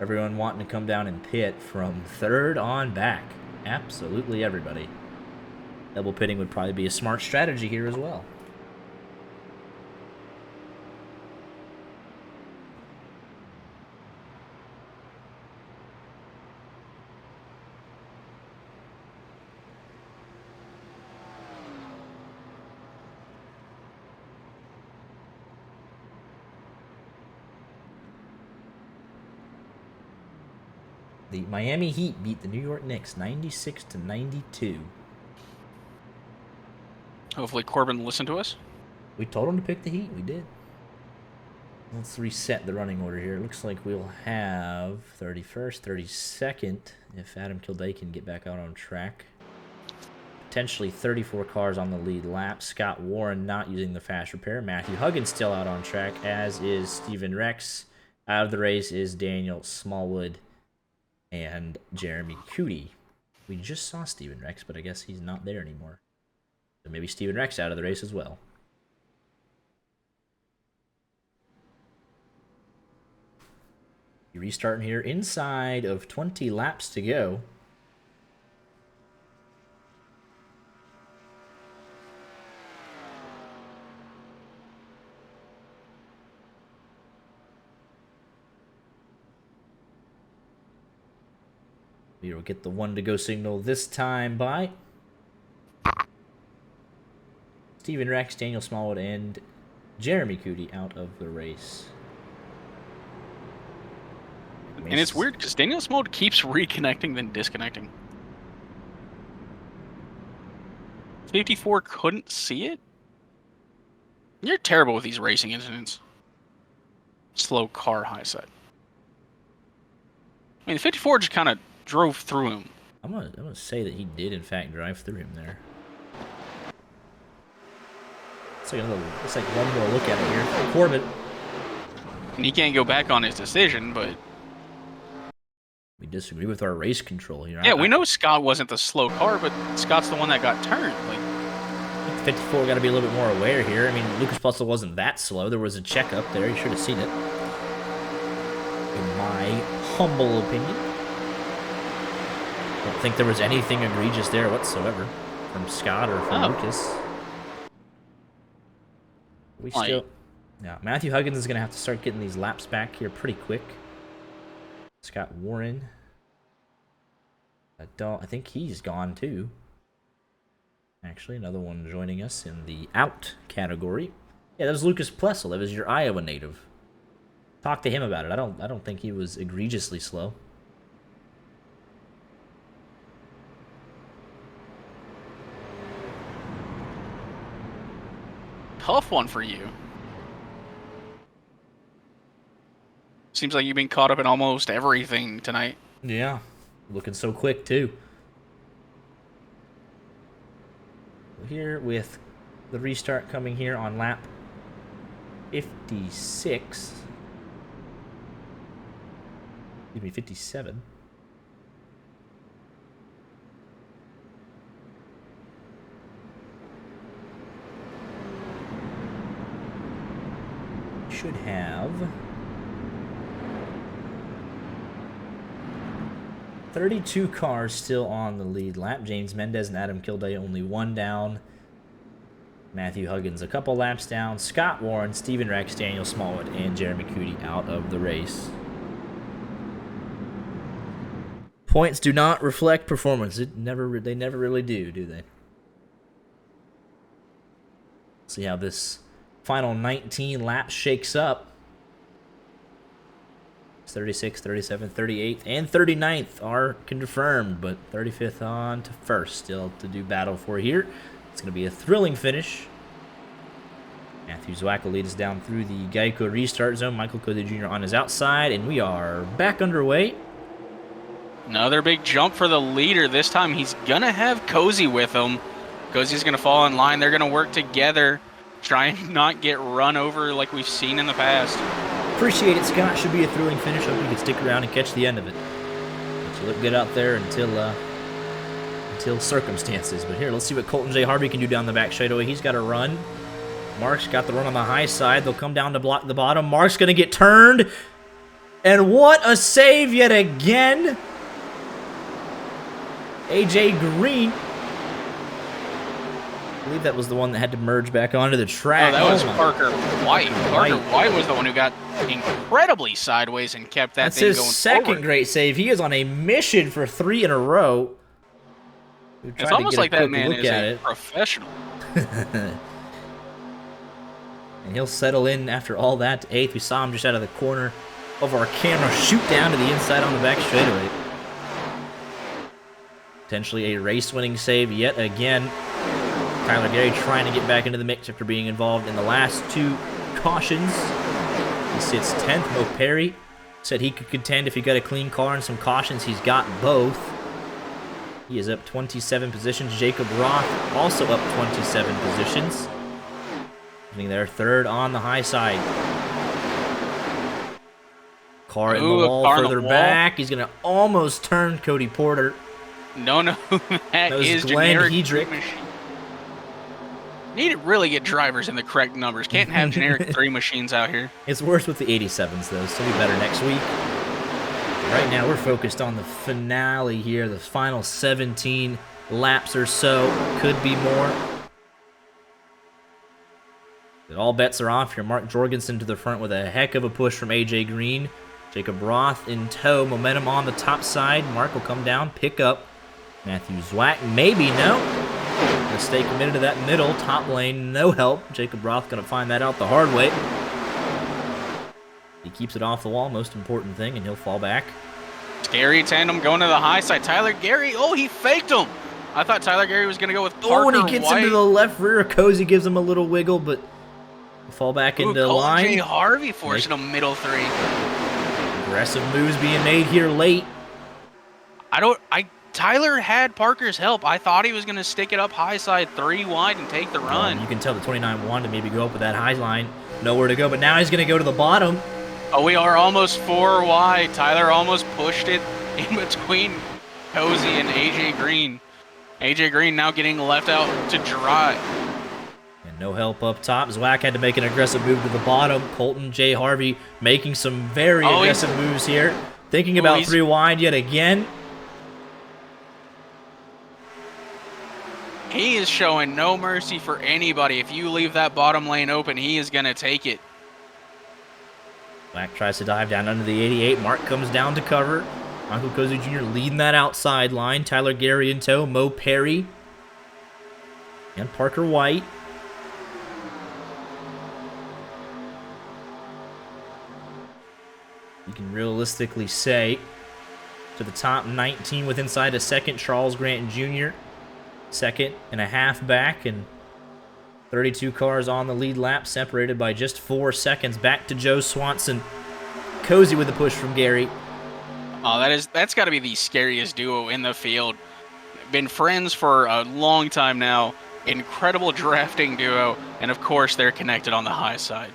everyone wanting to come down and pit from 3rd on back. Absolutely everybody. Double pitting would probably be a smart strategy here as well. The Miami Heat beat the New York Knicks 96-92. Hopefully Corbin listened to us. We told him to pick the Heat. We did. Let's reset the running order here. It looks like we'll have 31st, 32nd, if Adam Kildane can get back out on track. Potentially 34 cars on the lead lap. Scott Warren not using the fast repair. Matthew Huggins still out on track, as is Steven Rex. Out of the race is Daniel Smallwood and Jeremy Cootie. We just saw Steven Rex, but I guess he's not there anymore. So maybe Steven Rex out of the race as well. You're restarting here inside of 20 laps to go. We'll get the 1-to-go signal this time by Steven Rex, Daniel Smallwood, and Jeremy Cootie out of the race. And it's weird because Daniel Smallwood keeps reconnecting then disconnecting. 54 couldn't see it? You're terrible with these racing incidents. Slow car high set. I mean, the 54 just kind of drove through him. I'm gonna say that he did in fact drive through him there. Let's take one more look at it here. Corbett. And he can't go back on his decision, but we disagree with our race control here. Yeah, we know Scott wasn't the slow car, but Scott's the one that got turned. Like, I think 54 got to be a little bit more aware here. I mean, Lucas Putzel wasn't that slow. There was a check up there. You should have seen it. In my humble opinion. I don't think there was anything egregious there whatsoever from Scott or from Lucas. We still... Yeah, Matthew Huggins is going to have to start getting these laps back here pretty quick. Scott Warren. I think he's gone too. Actually, another one joining us in the out category. Yeah, that was Lucas Plessel. That was your Iowa native. Talk to him about it. I don't think he was egregiously slow. tough one for you. Seems like you've been caught up in almost everything tonight. Yeah, looking so quick too. Here with the restart coming here on lap 56. Excuse me, 57. Should have 32 cars still on the lead lap. James Mendez and Adam Kilday only one down. Matthew Huggins a couple laps down. Scott Warren, Steven Rex, Daniel Smallwood, and Jeremy Cootie out of the race. Points do not reflect performance. They never really do they? See how this final 19 laps shakes up. 36, 37, 38, and 39th are confirmed, but 35th on to first. Still to do battle for here. It's going to be a thrilling finish. Matthew Zwack will lead us down through the Geico restart zone. Michael Cody Jr. on his outside, and we are back underway. Another big jump for the leader. This time he's going to have Cozy with him. Cozy's going to fall in line. They're going to work together, try and not get run over like we've seen in the past. Appreciate it, Scott. Should be a thrilling finish. Hope you can stick around and catch the end of it. But you look good out there until circumstances. But here, let's see what Colton J. Harvey can do down the back straightaway. He's got a run. Mark's got the run on the high side. They'll come down to block the bottom. Mark's going to get turned. And what a save yet again. AJ Green. I believe that was the one that had to merge back onto the track. Oh, that was Parker White. Parker White was the one who got incredibly sideways and kept that thing going forward. That's his second great save. He is on a mission for 3 in a row. It's almost like that man is a professional. And he'll settle in after all that to 8th. We saw him just out of the corner of our camera shoot down to the inside on the back straightaway. Potentially a race-winning save yet again. Tyler Gary trying to get back into the mix after being involved in the last 2 cautions. He sits 10th. Mo Perry said he could contend if he got a clean car and some cautions. He's got both. He is up 27 positions. Jacob Roth also up 27 positions. There, third on the high side. Car in the wall further back. He's going to almost turn Cody Porter. No, that is Glenn generic Hedrick. Need to really get drivers in the correct numbers. Can't have generic 3 machines out here. It's worse with the 87s, though, so it'll be better next week. Right now, we're focused on the finale here, the final 17 laps or so. Could be more. All bets are off here. Mark Jorgensen to the front with a heck of a push from AJ Green. Jacob Roth in tow. Momentum on the top side. Mark will come down, pick up. Matthew Zwack, maybe, no. Gonna stay committed to that middle. Top lane, no help. Jacob Roth gonna find that out the hard way. He keeps it off the wall, most important thing, and he'll fall back. Scary tandem going to the high side. Tyler Gary, oh, he faked him. I thought Tyler Gary was gonna go with Parker White. When he gets into the left rear, Cozy gives him a little wiggle, but fall back into line. Colton J. Harvey forcing a middle 3. Aggressive moves being made here late. Tyler had Parker's help. I thought he was going to stick it up high side 3 wide and take the run. You can tell the 29 wanted to maybe go up with that high line. Nowhere to go, but now he's going to go to the bottom. Oh, we are almost 4 wide. Tyler almost pushed it in between Cozy and AJ Green. AJ Green now getting left out to dry. And no help up top. Zwack had to make an aggressive move to the bottom. Colton J. Harvey making some very aggressive moves here. Thinking about 3 wide yet again. He is showing no mercy for anybody. If you leave that bottom lane open, he is going to take it. Zwack tries to dive down under the 88. Mark comes down to cover. Michael Cozy Jr. leading that outside line. Tyler Gary in tow. Mo Perry. And Parker White. You can realistically say to the top 19 with inside a second, Charles Grant Jr. Second and a half back, and 32 cars on the lead lap, separated by just 4 seconds. Back to Joe Swanson. Cozy with the push from Gary. Oh, that's got to be the scariest duo in the field. Been friends for a long time now. Incredible drafting duo, and of course they're connected on the high side.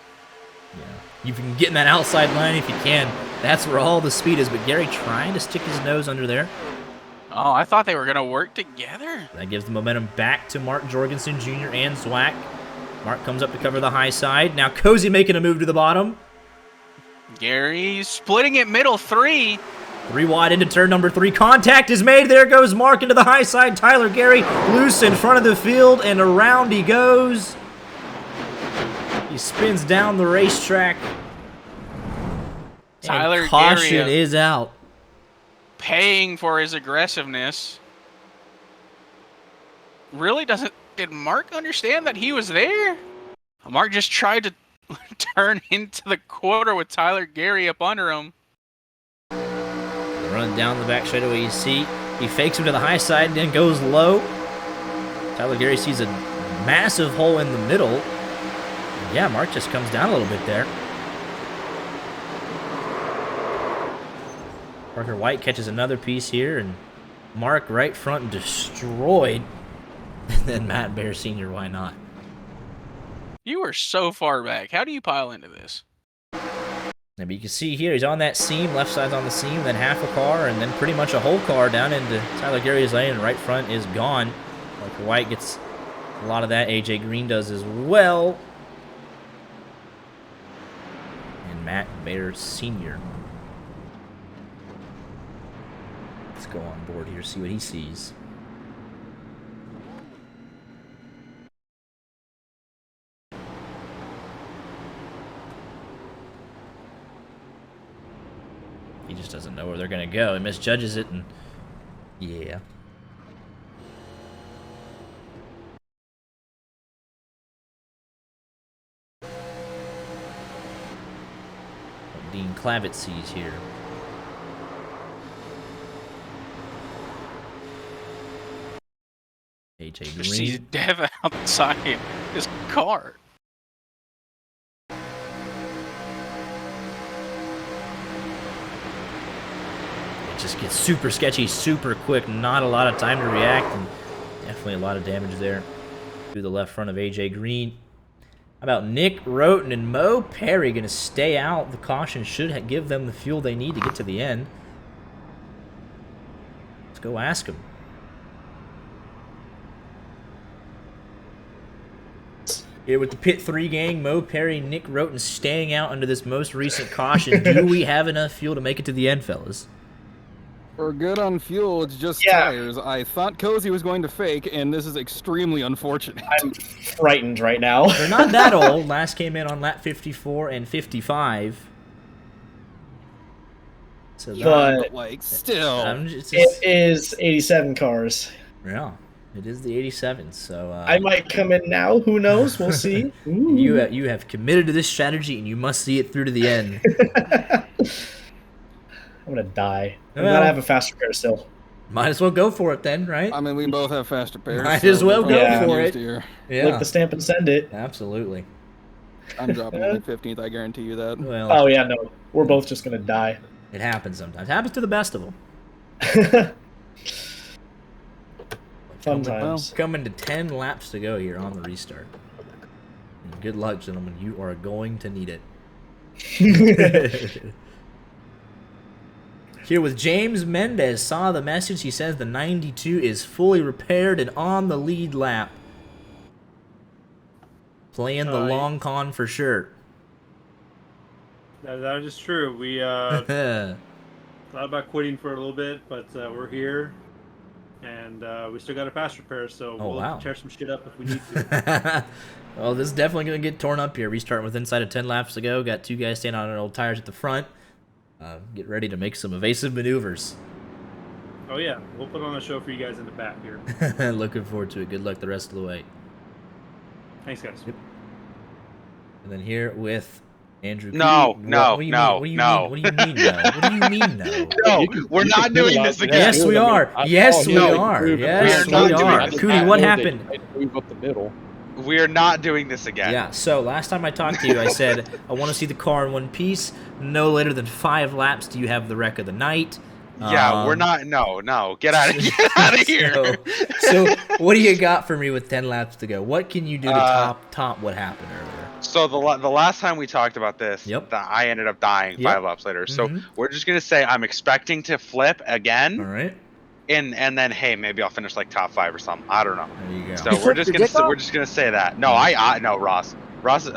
Yeah, you can get in that outside line if you can. That's where all the speed is, but Gary trying to stick his nose under there. Oh, I thought they were going to work together. That gives the momentum back to Mark Jorgensen Jr. and Zwack. Mark comes up to cover the high side. Now Cozy making a move to the bottom. Gary splitting it middle 3. 3 wide into turn number 3. Contact is made. There goes Mark into the high side. Tyler Gary loose in front of the field, and around he goes. He spins down the racetrack. Tyler And caution Gary is out. paying for his aggressiveness. Really doesn't... Did Mark understand that he was there? Mark just tried to turn into the quarter with Tyler Gary up under him. Running down the back straightaway, you see. He fakes him to the high side and then goes low. Tyler Gary sees a massive hole in the middle. And yeah, Mark just comes down a little bit there. Parker White catches another piece here, and Mark right front destroyed. And then Matt Bear Sr., why not? You were so far back. How do you pile into this? But you can see here, he's on that seam, left side's on the seam, then half a car, and then pretty much a whole car down into Tyler Gary's lane, and right front is gone. Parker White gets a lot of that. AJ Green does as well. And Matt Bear Sr. Let's go on board here, see what he sees. He just doesn't know where they're going to go. He misjudges it, and yeah. What Dean Clavitt sees here. AJ Just sees Green. Dev outside his car. Just gets super sketchy, super quick. Not a lot of time to react, and definitely a lot of damage there to the left front of AJ Green. How about Nick Roten and Mo Perry going to stay out? The caution should give them the fuel they need to get to the end. Let's go ask them. Here with the Pit 3 gang, Mo Perry, Nick Roten staying out under this most recent caution. Do we have enough fuel to make it to the end, fellas? We're good on fuel, it's just Yeah. tires. I thought Cozy was going to fake, and this is extremely unfortunate. I'm frightened right now. They're not that old. Last came in on lap 54 and 55. So But like, still. it is 87 cars. Yeah, it is the 87. So I might come in now. Who knows? We'll see. Ooh. you have committed to this strategy, and you must see it through to the end. I'm gonna die. I'm Well, glad I have a faster car still. Might as well go for it then, right? I mean, we both have faster pairs. Might as well go Yeah. for it. Here. Yeah, Lick the stamp and send it. absolutely. I'm dropping only 15th, I guarantee you that. Well, Oh yeah, no. We're both just gonna die. it happens sometimes. It happens to the best of them. Fun times. Coming to 10 laps to go here on the restart. And good luck, gentlemen. You are going to need it. Here with James Mendez, saw the message. He says the 92 is fully repaired and on the lead lap. Playing the long con for sure. That is true. We thought about quitting for a little bit, but we're here, and we still got a faster pair, so we'll tear some shit up if we need to. Well, this is definitely going to get torn up here. Restarting with inside of 10 laps to go. Got 2 guys standing on their old tires at the front. Get ready to make some evasive maneuvers. Oh yeah, we'll put on a show for you guys in the back here. Looking forward to it. Good luck the rest of the way. Thanks, guys. Yep. And then here with Andrew. No, Cootie. no, what do you no, mean? no. What do you mean no? What do you mean no? No, we're not doing this again. Yes, we are. Yes, we are. Yes, we are we not are. doing this Cootie, again. what happened? Move up the middle. We are not doing this again. Yeah, so last time I talked to you, I said, I want to see the car in one piece. No later than 5 laps do you have the wreck of the night. Yeah, we're not. No. Get out of here. So, what do you got for me with 10 laps to go? What can you do to top what happened earlier? So the last time we talked about this, I ended up dying 5 laps later. So we're just gonna say I'm expecting to flip again. All right. And then hey, maybe I'll finish like top 5 or something. I don't know. There you go. So we're just gonna say that. No, no Ross.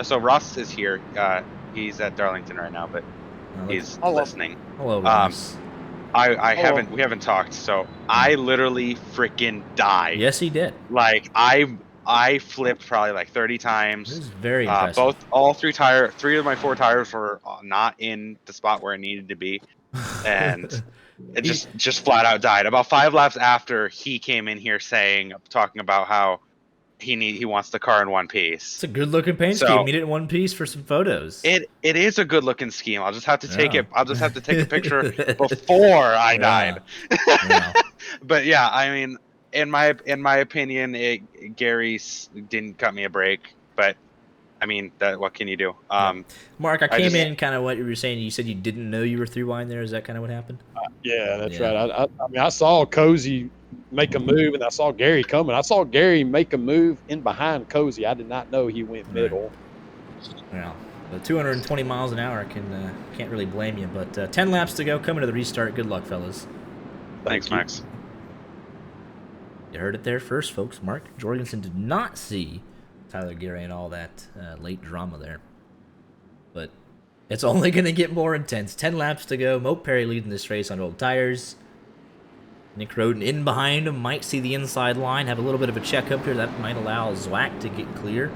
So Ross is here. He's at Darlington right now, but he's listening. Hello, Ross. We haven't talked. So I literally freaking died. Yes, he did. Like I flipped probably like 30 times. This is very impressive. All 3 of my 4 tires were not in the spot where it needed to be, and it just flat out died. About 5 laps after, he came in here talking about how he wants the car in one piece. It's a good looking paint scheme. Need it in one piece for some photos. It is a good looking scheme. I'll just have to take it. I'll just have to take a picture before I died. But yeah, I mean, in my opinion, Gary didn't cut me a break. But I mean, what can you do? Mark, I came in kind of what you were saying. You said you didn't know you were 3 wide there. Is that kind of what happened? Yeah, that's right. I mean, I saw Cozy make a move, and I saw Gary coming. I saw Gary make a move in behind Cozy. I did not know he went middle. Yeah, 220 miles an hour. Can't really blame you. But 10 laps to go. Coming to the restart. Good luck, fellas. Thanks, Max. You heard it there first, folks. Mark Jorgensen did not see Tyler Gary and all that late drama there. But it's only going to get more intense. 10 laps to go. Mo Perry leading this race on old tires. Nick Roden in behind him. Might see the inside line. Have a little bit of a check up here. That might allow Zwack to get clear.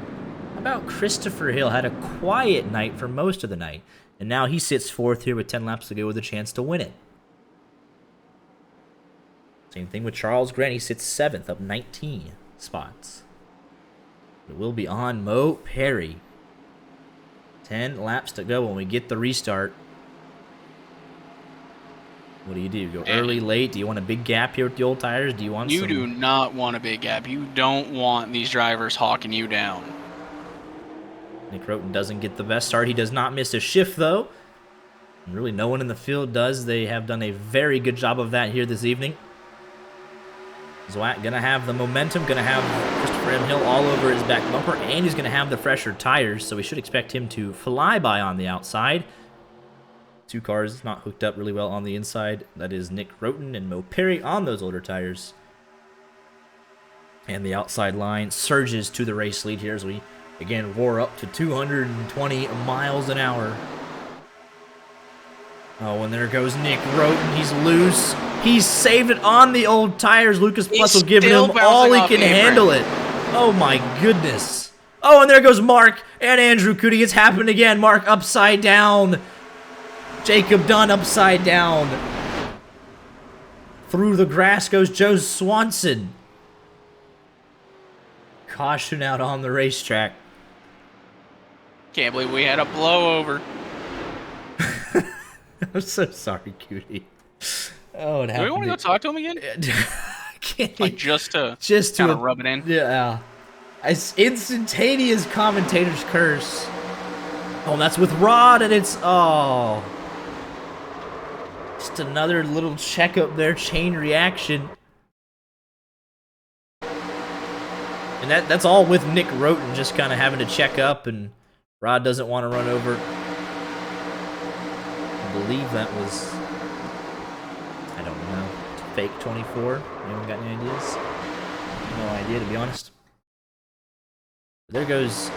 How about Christopher Hill? Had a quiet night for most of the night. And now he sits 4th here with 10 laps to go with a chance to win it. Same thing with Charles Grant. He sits 7th, up 19 spots. It will be on Mo Perry. 10 laps to go when we get the restart. What do? You go early, late? Do you want a big gap here with the old tires? Do you want You do not want a big gap. You don't want these drivers hawking you down. Nick Roten doesn't get the best start. He does not miss a shift, though. And really, no one in the field does. They have done a very good job of that here this evening. Zwack gonna have the momentum, gonna have Christopher M. Hill all over his back bumper, and he's gonna have the fresher tires, so we should expect him to fly by on the outside. 2 cars not hooked up really well on the inside. That is Nick Roten and Mo Perry on those older tires. And the outside line surges to the race lead here as we, again, roar up to 220 miles an hour. Oh, and there goes Nick Roten. He's loose. He's saved it on the old tires. Lucas Putzel giving him all he can handle it. Oh, my goodness. Oh, and there goes Mark and Andrew Cootie. It's happened again. Mark upside down. Jacob Dunn upside down. Through the grass goes Joe Swanson. Caution out on the racetrack. Can't believe we had a blowover. I'm so sorry, Cootie. Oh, it happened. Do we want to go talk to him again? Like just to kind of rub it in? Yeah. It's instantaneous commentator's curse. Oh, and that's with Rod, and it's... Oh. Just another little checkup there, chain reaction. And that's all with Nick Roten just kind of having to check up, and Rod doesn't want to run over. I believe that was... I don't know. Fake 24? Anyone got any ideas? No idea, to be honest. There goes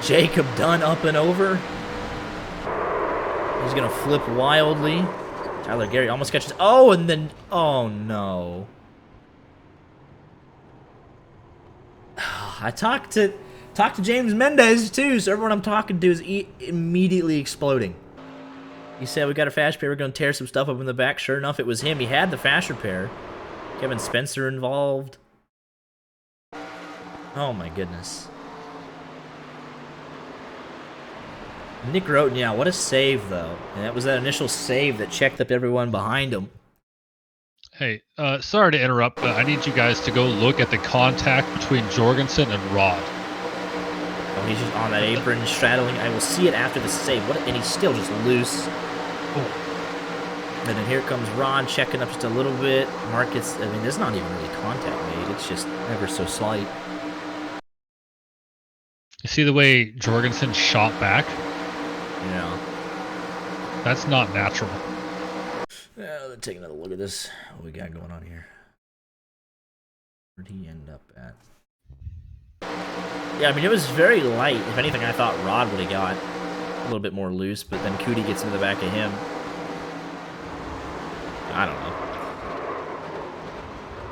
Jacob Dunn up and over. He's going to flip wildly. Tyler Gary almost catches... Oh, and then... Oh, no. I talked to James Mendez, too, so everyone I'm talking to is immediately exploding. He said, we got a fast repair, we're going to tear some stuff up in the back. Sure enough, it was him. He had the fast repair. Kevin Spencer involved. Oh, my goodness. Nick Roten, yeah, what a save, though. And that was that initial save that checked up everyone behind him. Hey, sorry to interrupt, but I need you guys to go look at the contact between Jorgensen and Rod. Oh, he's just on that apron, straddling. I will see it after the save. And he's still just loose. Oh. And then here comes Rod checking up just a little bit. Marcus, I mean, there's not even really contact made. It's just ever so slight. see the way Jorgensen shot back? Yeah. That's not natural. Yeah, let's take another look at this. What we got going on here? Where'd he end up at? Yeah, I mean, it was very light. If anything, I thought Rod would have got a little bit more loose, but then Cootie gets into the back of him. I don't know.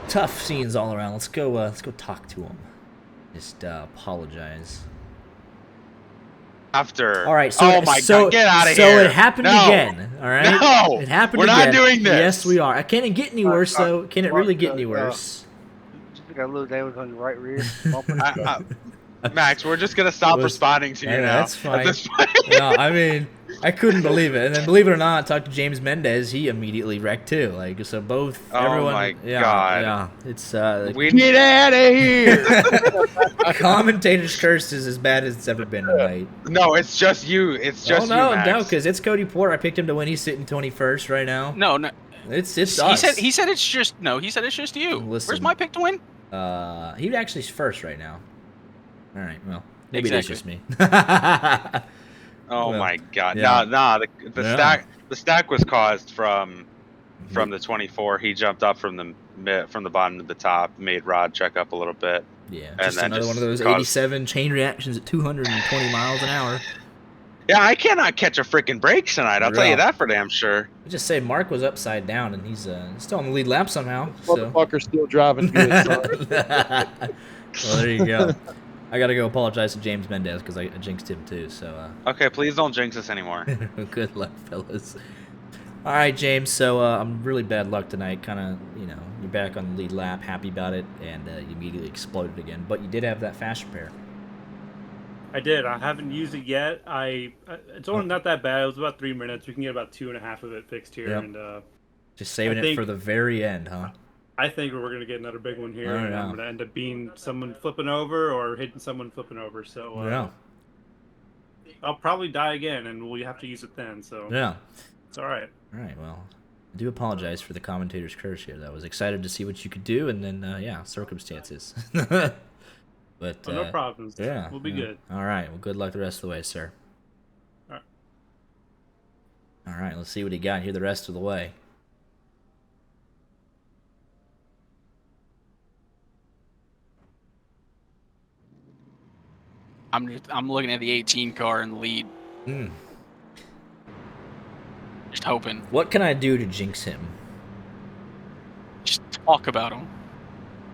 Tough scenes all around. Let's go talk to him. Just apologize. After. All right. So, oh my God, get out of here. So it happened again. All right. No. It happened We're again. not doing this. Yes, we are. Can it get any worse though? Can it really get any worse? You got a little damage on your right rear. Max, we're just gonna stop responding to you now. That's fine. No, I mean, I couldn't believe it, and then believe it or not, I talked to James Mendez. He immediately wrecked too. Like, so both. Oh everyone, my yeah, God. Yeah, it's we Get out of here! commentators' curse is as bad as it's ever been tonight. No, it's just you. It's just no, you, Max. no, because it's Cody Porter. I picked him to win. He's sitting 21st right now. No. It's He us. said it's just He said it's just you. Listen. Where's my pick to win? He actually is first right now. All right, well, maybe Exactly. it's just me. Oh Well, my God! yeah. Nah. The Yeah. stack was caused from the 24. He jumped up from the bottom to the top, made Rod check up a little bit. Yeah, And just then another one of those caused- 87 chain reactions at 220 miles an hour. Yeah, I cannot catch a freaking break tonight. I'll tell you that for damn sure. I just say Mark was upside down, and he's still on the lead lap somehow. So. Motherfucker's still driving good, son. Well, there you go. I gotta go apologize to James Mendez because I jinxed him too. So. Okay, please don't jinx us anymore. Good luck, fellas. All right, James. So I'm really bad luck tonight. Kind of, you're back on the lead lap, happy about it, and you immediately exploded again. But you did have that fast repair. I did. I haven't used it yet. It's only not that bad. It was about 3 minutes. We can get about 2.5 of it fixed here, Yep. and Just saving it for the very end, huh? I think we're gonna get another big one here, and I'm gonna end up being someone flipping over or hitting someone flipping over. So I'll probably die again, and we'll have to use it then. So it's all right. All right. Well, I do apologize for the commentator's curse here. I was excited to see what you could do, and then circumstances. But no problems. Yeah, we'll be good. All right. Well, good luck the rest of the way, sir. All right. All right. Let's see what he got here the rest of the way. I'm looking at the 18 car in the lead. Just hoping. What can I do to jinx him? Just talk about him.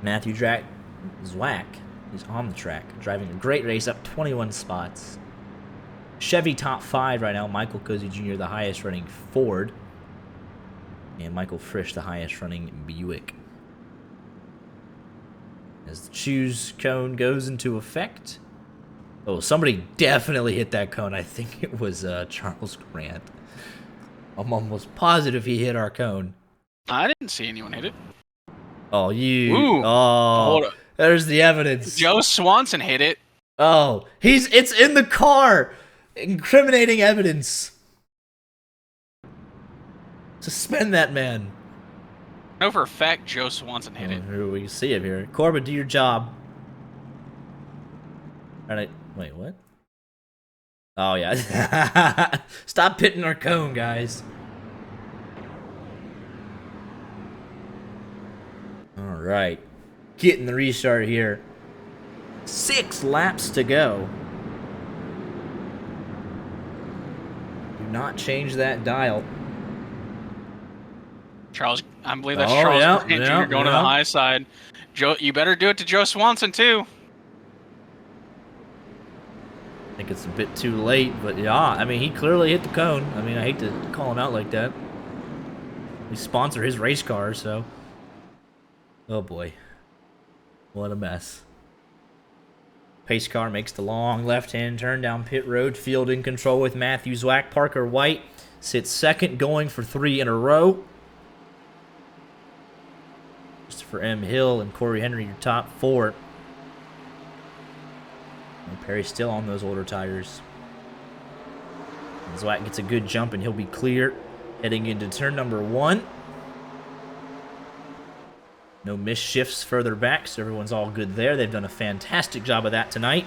Matthew Zwack is on the track, driving a great race, up 21 spots. Chevy top 5 right now. Michael Cozy Jr., the highest running Ford. And Michael Frisch, the highest running Buick. As the choose cone goes into effect. Oh, somebody definitely hit that cone. I think it was Charles Grant. I'm almost positive he hit our cone. I didn't see anyone hit it. Oh, you. Ooh. Oh, Hold up. There's the evidence. Joe Swanson hit it. Oh, it's in the car. Incriminating evidence. Suspend that man. I know for a fact Joe Swanson hit it. Here we see it here. Corbin, do your job. Alright, wait, what? Oh, yeah. Stop pitting our cone, guys. Alright. Getting the restart here. 6 laps to go. Do not change that dial. Charles, I believe that's Charles Grant Jr. going to the high side. Joe, you better do it to Joe Swanson too. I think it's a bit too late, but yeah, I mean, he clearly hit the cone. I mean, I hate to call him out like that. We sponsor his race car, so. Oh boy. What a mess. Pace car makes the long left-hand turn down pit road. Field in control with Matthew Zwack. Parker White sits second, going for 3 in a row. Christopher M. Hill and Corey Henry, your top 4. And Perry's still on those older tires. And Zwack gets a good jump, and he'll be clear heading into turn number 1. No missed shifts further back, so everyone's all good there. They've done a fantastic job of that tonight.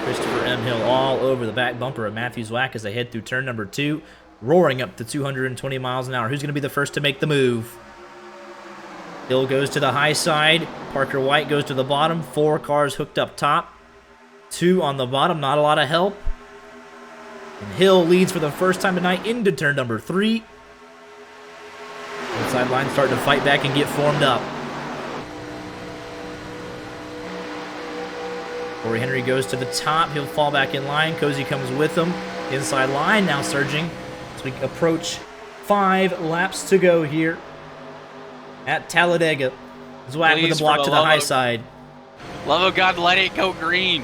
Christopher M. Hill all over the back bumper of Matthew Zwack as they head through turn number 2, roaring up to 220 miles an hour. Who's going to be the first to make the move? Hill goes to the high side. Parker White goes to the bottom. 4 cars hooked up top. 2 on the bottom. Not a lot of help. And Hill leads for the first time tonight into turn number 3. Inside line starting to fight back and get formed up. Corey Henry goes to the top. He'll fall back in line. Cozy comes with him. Inside line now surging as we approach 5 laps to go here at Talladega. Zwack with a block to the high side. Love of God, let it go green.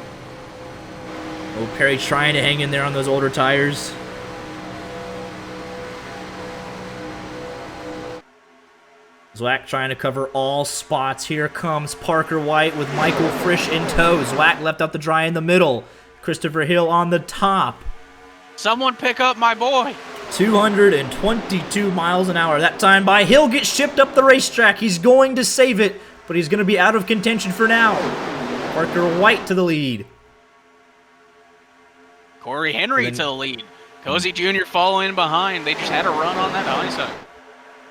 Oh, Perry trying to hang in there on those older tires. Zwack trying to cover all spots. Here comes Parker White with Michael Frisch in tow. Zwack left out the dry in the middle. Christopher Hill on the top. Someone pick up my boy. 222 miles an hour. That time by Hill gets shipped up the racetrack. He's going to save it, but he's going to be out of contention for now. Parker White to the lead. Corey Henry to the lead. Cozy Jr. following behind. They just had a run on that high side.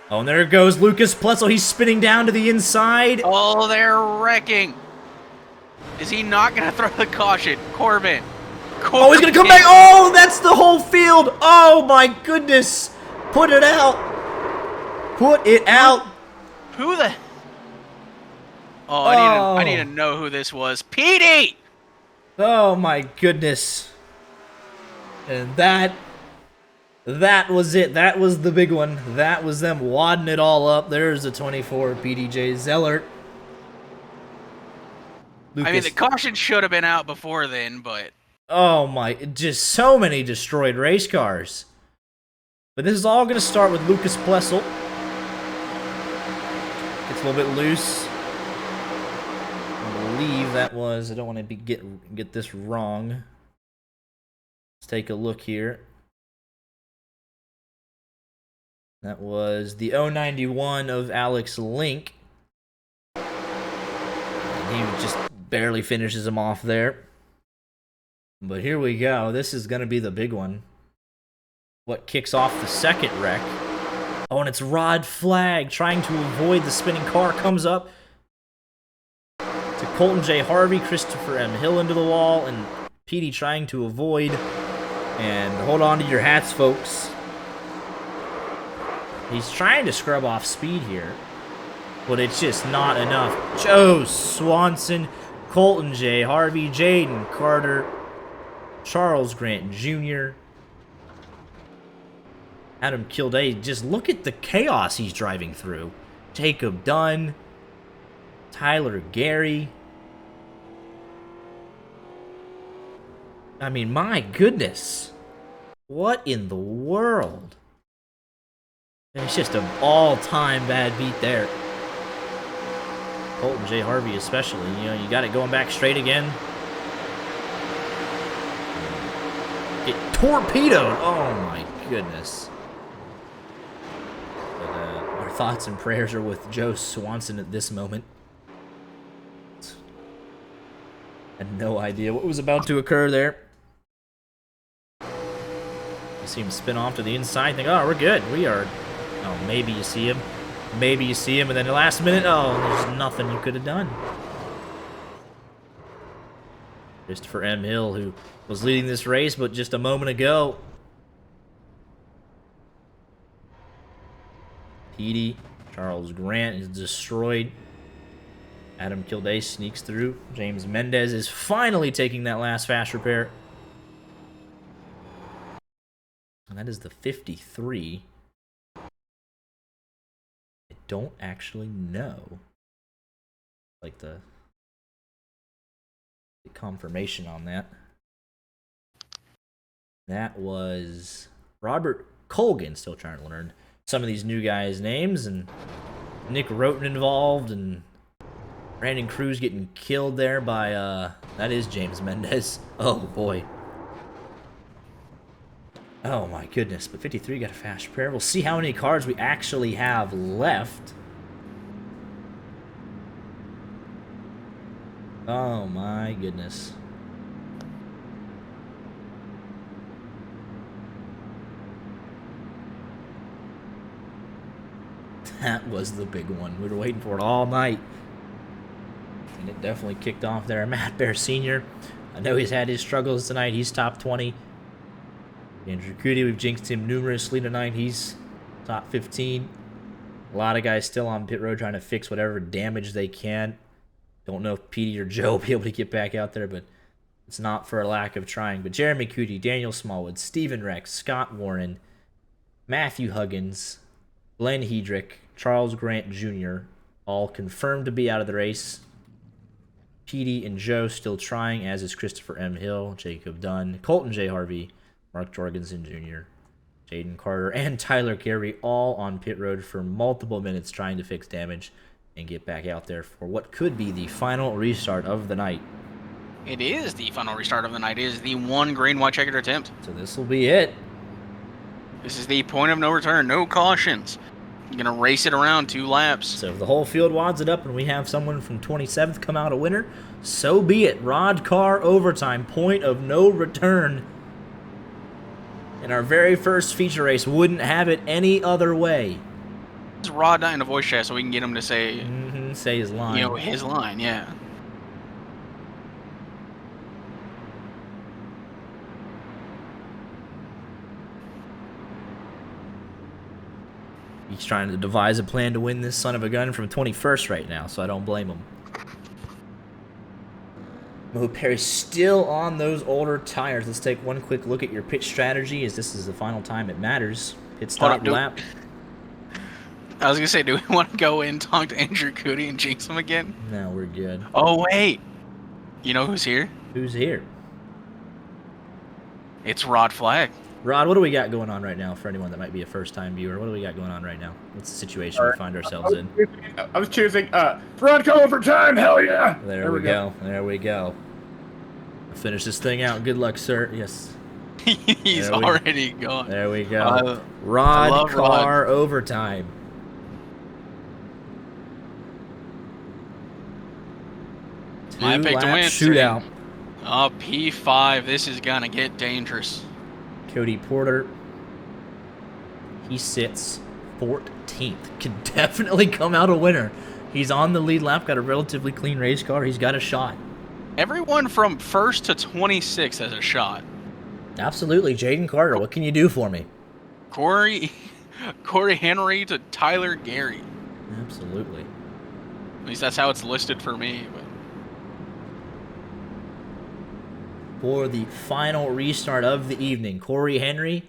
Oh, and there goes Lucas Plesel. He's spinning down to the inside. Oh, they're wrecking. Is he not going to throw the caution? Corbin. Oh, he's going to come back. Oh, that's the whole field. Oh, my goodness. Put it out. Put it out. Who the... Oh, I need to know who this was. Petey! Oh, my goodness. And that was it. That was the big one. That was them wadding it all up. There's a 24 PDJ Zellert. I mean, the caution should have been out before then, but... Oh my, just so many destroyed race cars. But this is all going to start with Lucas Plessel. Gets a little bit loose. I believe that was, I don't want to get this wrong. Let's take a look here. That was the 091 of Alex Link. And he just barely finishes him off there. But here we go. This is going to be the big one. What kicks off the second wreck? Oh, and it's Rod Flagg trying to avoid the spinning car. Comes up to Colton J. Harvey, Christopher M. Hill into the wall, and Petey trying to avoid. And hold on to your hats, folks. He's trying to scrub off speed here, but it's just not enough. Joe Swanson, Colton J. Harvey, Jaden Carter, Charles Grant Jr., Adam Kildare. Just look at the chaos he's driving through. Jacob Dunn, Tyler Gary. I mean, my goodness. What in the world? It's just an all-time bad beat there. Colton J. Harvey especially. You know, you got it going back straight again. Get torpedoed. Oh, my goodness. But, our thoughts and prayers are with Joe Swanson at this moment. I had no idea what was about to occur there. You see him spin off to the inside. Think, oh, we're good. We are... Oh, maybe you see him. Maybe you see him, and then the last minute, oh, there's nothing you could have done. Christopher M. Hill, who was leading this race, but just a moment ago. Petey, Charles Grant is destroyed. Adam Kildare sneaks through. James Mendez is finally taking that last fast repair. And that is the 53. I don't actually know. Like the confirmation on that. That was Robert Colgan. Still trying to learn some of these new guys' names, and Nick Roten involved, and Brandon Cruz getting killed there by that is James Mendez. Oh boy. Oh my goodness. But 53 got a fast repair. We'll see how many cards we actually have left. Oh my goodness. That was the big one. We were waiting for it all night. And it definitely kicked off there. Matt Bear Sr., I know he's had his struggles tonight. He's top 20. Andrew Cootie, we've jinxed him numerously tonight. He's top 15. A lot of guys still on pit road trying to fix whatever damage they can. Don't know if Petey or Joe will be able to get back out there, but it's not for a lack of trying. But Jeremy Cootie, Daniel Smallwood, Steven Rex, Scott Warren, Matthew Huggins, Glenn Hedrick, Charles Grant Jr., all confirmed to be out of the race. Petey and Joe still trying, as is Christopher M. Hill, Jacob Dunn, Colton J. Harvey, Mark Jorgensen Jr., Jaden Carter, and Tyler Gary, all on pit road for multiple minutes trying to fix damage and get back out there for what could be the final restart of the night. It is the final restart of the night. It is the one green-white checkered attempt. So this will be it. This is the point of no return. No cautions. You're going to race it around 2 laps. So if the whole field wads it up and we have someone from 27th come out a winner, so be it. Roddcar overtime, point of no return. In our very first feature race, wouldn't have it any other way. It's Rod in a voice chat so we can get him to say, say his line. You know, his line, yeah. He's trying to devise a plan to win this son of a gun from 21st right now, so I don't blame him. Mo Perry still on those older tires. Let's take one quick look at your pit strategy, as this is the final time it matters. Pit stop lap. I was going to say, do we want to go in, talk to Andrew Cootie and jinx him again? No, we're good. Oh, wait. You know who's here? Who's here? It's Rod Flag. Rod, what do we got going on right now for anyone that might be a first-time viewer? What do we got going on right now? What's the situation we find ourselves in? I was choosing Roddcar overtime, hell yeah! There we go. There we go. Finish this thing out. Good luck, sir. Yes. He's already gone. There we go. Roddcar overtime. My pick to win. Shootout. Oh, P5. This is going to get dangerous. Cody Porter. He sits 14th. Can definitely come out a winner. He's on the lead lap. Got a relatively clean race car. He's got a shot. Everyone from 1st to 26 has a shot. Absolutely. Jaden Carter, what can you do for me? Corey Henry to Tyler Gary. Absolutely. At least that's how it's listed for me. But for the final restart of the evening, Corey Henry,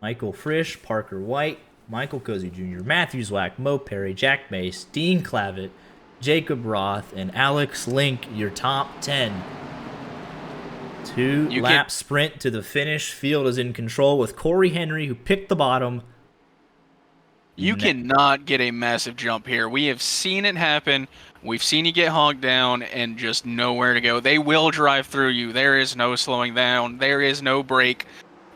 Michael Frisch, Parker White, Michael Cozy Jr., Matthew Zwack, Mo Perry, Jack Mace, Dean Clavitt, Jacob Roth, and Alex Link, your top 10. Two-lap sprint to the finish. Field is in control with Corey Henry, who picked the bottom. You cannot get a massive jump here. We have seen it happen. We've seen you get hogged down and just nowhere to go. They will drive through you. There is no slowing down. There is no break.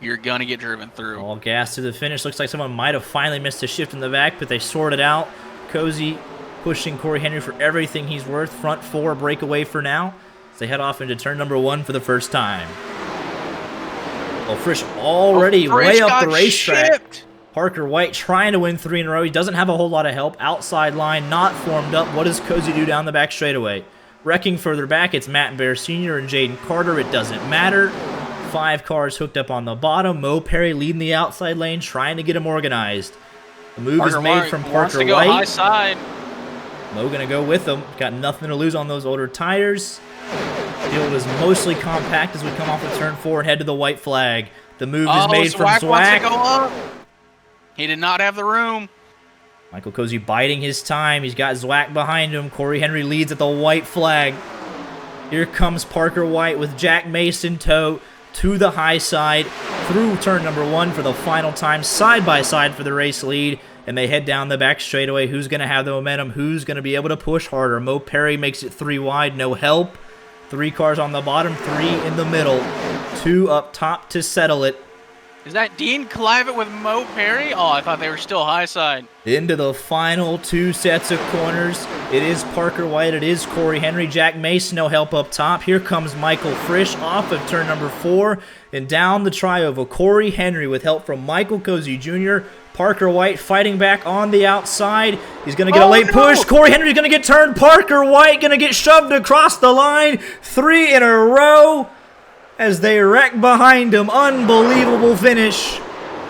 You're going to get driven through. All gas to the finish. Looks like someone might have finally missed a shift in the back, but they sorted out. Cozy pushing Corey Henry for everything he's worth. Front 4 breakaway for now. As they head off into turn number 1 for the first time. Well, Frisch already way up the racetrack. Parker White trying to win 3 in a row. He doesn't have a whole lot of help. Outside line not formed up. What does Cozy do down the back straightaway? Wrecking further back, it's Matt Bear Sr. and Jaden Carter. It doesn't matter. 5 cars hooked up on the bottom. Mo Perry leading the outside lane, trying to get him organized. The move is made from Parker White. High side. Mo gonna go with him. Got nothing to lose on those older tires. Field is mostly compact as we come off of turn 4 and head to the white flag. The move is made from Zwack. Wants to go up. He did not have the room. Michael Cozy biding his time. He's got Zwack behind him. Corey Henry leads at the white flag. Here comes Parker White with Jack Mason tow to the high side through turn number 1 for the final time, side by side for the race lead. And they head down the back straightaway. Who's going to have the momentum? Who's going to be able to push harder? Mo Perry makes it 3 wide. No help. 3 cars on the bottom, 3 in the middle. 2 up top to settle it. Is that Dean Clavitt with Mo Perry? Oh, I thought they were still high side. Into the final 2 sets of corners. It is Parker White. It is Corey Henry. Jack Mason, no help up top. Here comes Michael Frisch off of turn number 4. And down the trioval, Corey Henry with help from Michael Cozy Jr., Parker White fighting back on the outside. He's going to get a late push. Corey Henry's going to get turned. Parker White going to get shoved across the line. 3 in a row as they wreck behind him. Unbelievable finish.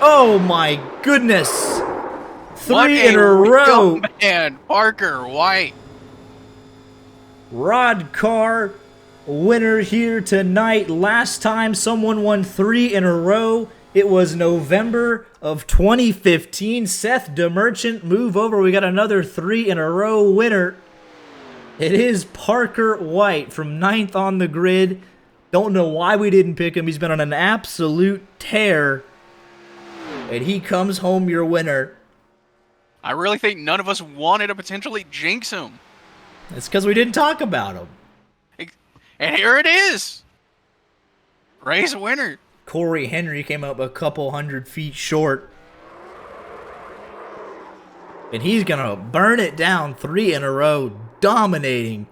Oh, my goodness. 3 in a row. Man, Parker White. Roddcar winner here tonight. Last time someone won 3 in a row, it was November of 2015. Seth DeMerchant, move over. We got another 3 in a row winner. It is Parker White from 9th on the grid. Don't know why we didn't pick him. He's been on an absolute tear. And he comes home your winner. I really think none of us wanted to potentially jinx him. It's because we didn't talk about him. And here it is. Race winner. Corey Henry came up a couple 100 feet short. And he's going to burn it down 3 in a row, dominating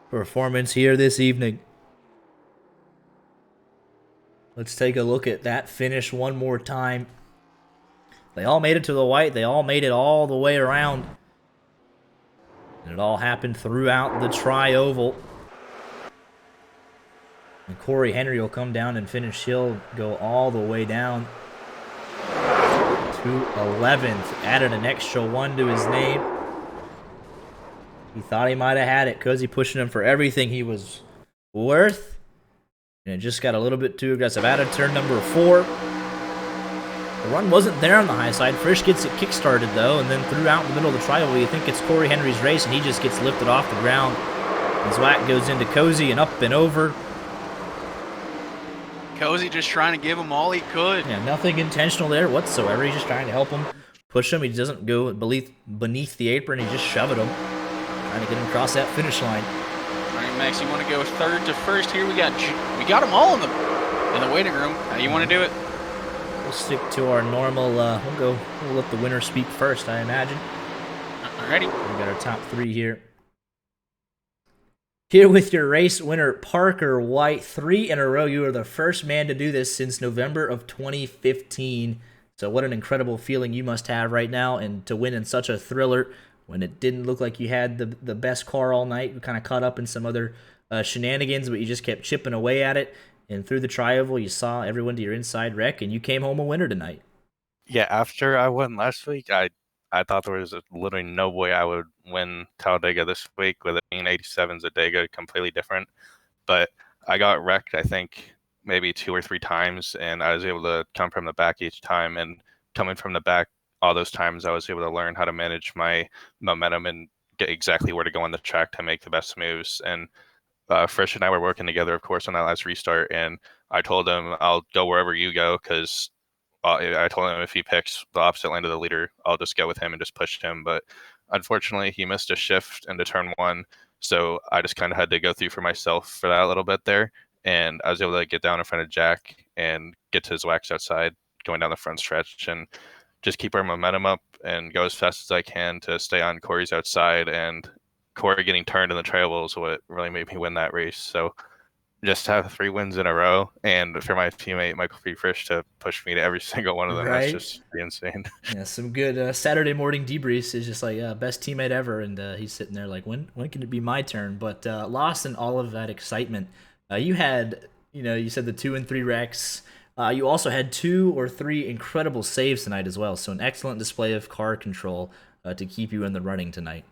performance here this evening. Let's take a look at that finish one more time. They all made it to the white. They all made it all the way around. And it all happened throughout the tri-oval. And Corey Henry will come down and finish. He'll go all the way down to 11th. Added an extra 1 to his name. He thought he might have had it because he pushing him for everything he was worth. And it just got a little bit too aggressive. Added turn number 4. The run wasn't there on the high side. Frisch gets it kick-started, though, and then throughout in the middle of the tri-oval, you think it's Corey Henry's race, and he just gets lifted off the ground. And Zwack goes into Cozy and up and over. Cozy just trying to give him all he could. Yeah, nothing intentional there whatsoever. He's just trying to help him, push him. He doesn't go beneath the apron. He just shoved him, trying to get him across that finish line. All right, Max, you want to go 3rd to 1st here? We got them all in the waiting room. How do you want to do it? We'll stick to our normal, we'll let the winner speak first, I imagine. Alrighty. We got our top 3 here. Here with your race winner, Parker White. 3 in a row. You are the first man to do this since November of 2015. So what an incredible feeling you must have right now, and to win in such a thriller when it didn't look like you had the best car all night. You kind of caught up in some other shenanigans, but you just kept chipping away at it. And through the tri-oval, you saw everyone to your inside wreck, and you came home a winner tonight. Yeah, after I won last week, I thought there was literally no way I would win Talladega this week, with it being 87s at Dega, completely different. But I got wrecked, I think, maybe 2 or 3 times, and I was able to come from the back each time. And coming from the back all those times, I was able to learn how to manage my momentum and get exactly where to go on the track to make the best moves. And Frisch and I were working together, of course, on that last restart, and I told him I'll go wherever you go, because I told him if he picks the opposite lane of the leader, I'll just go with him and just push him. But unfortunately, he missed a shift into turn 1, so I just kind of had to go through for myself for that little bit there, and I was able to get down in front of Jack and get to his wax outside, going down the front stretch, and just keep our momentum up and go as fast as I can to stay on Corey's outside. And Corey getting turned in the tri-oval is what really made me win that race. So just to have 3 wins in a row, and for my teammate Michael Frisch to push me to every single one of them, right? That's just pretty insane. Yeah, some good Saturday morning debriefs. Is just like best teammate ever, and he's sitting there like, when can it be my turn? But lost in all of that excitement. You had, you said the 2 and 3 wrecks. You also had 2 or 3 incredible saves tonight as well. So an excellent display of car control to keep you in the running tonight.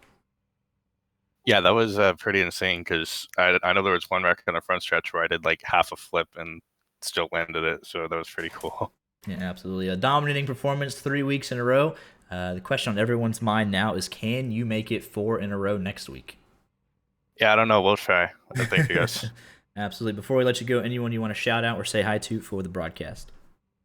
Yeah, that was pretty insane, because I know there was one wreck on the front stretch where I did like half a flip and still landed it, so that was pretty cool. Yeah, absolutely. A dominating performance 3 weeks in a row. The question on everyone's mind now is, can you make it 4 in a row next week? Yeah, I don't know. We'll try. Thank you, guys. Absolutely. Before we let you go, anyone you want to shout out or say hi to for the broadcast?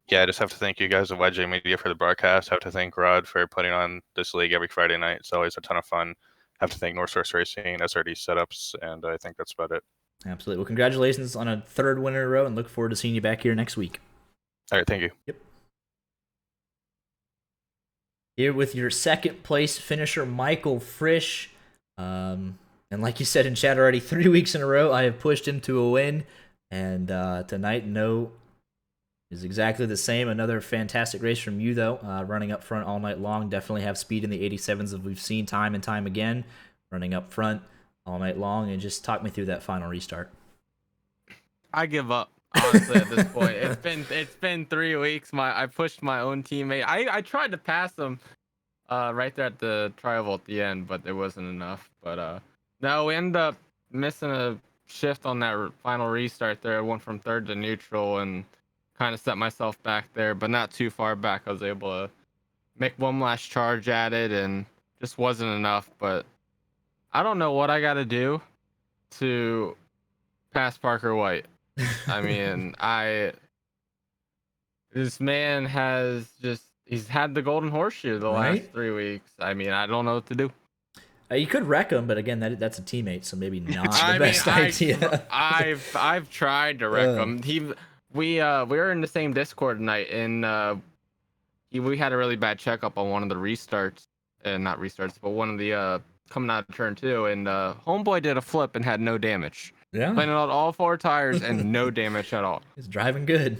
Yeah, I just have to thank you guys at YJ Media for the broadcast. I have to thank Rod for putting on this league every Friday night. It's always a ton of fun. I have to thank North Source Racing, SRD Setups, and I think that's about it. Absolutely. Well, congratulations on a 3rd win in a row, and look forward to seeing you back here next week. All right, thank you. Yep. Here with your 2nd place finisher, Michael Frisch. And like you said in chat already, 3 weeks in a row, I have pushed him to a win. And tonight, no is exactly the same. Another fantastic race from you, though. Running up front all night long. Definitely have speed in the 87s that we've seen time and time again. Running up front all night long. And just talk me through that final restart. I give up, honestly, at this point. It's been 3 weeks. I pushed my own teammate. I tried to pass him right there at the tri-oval at the end, but there wasn't enough. But no, we ended up missing a shift on that final restart there. I went from third to neutral and kind of set myself back there, but not too far back. I was able to make one last charge at it, and just wasn't enough. But I don't know what I got to do to pass Parker White. I mean, this man he's had the golden horseshoe the last 3 weeks. I mean, I don't know what to do. You could wreck him, but again, that's a teammate, so maybe not the best idea. I've tried to wreck him. We were in the same Discord tonight, and we had a really bad checkup on one of the restarts, and not restarts, but one of the coming out of turn 2, and homeboy did a flip and had no damage. Yeah, planning out all 4 tires and no damage at all. He's driving good.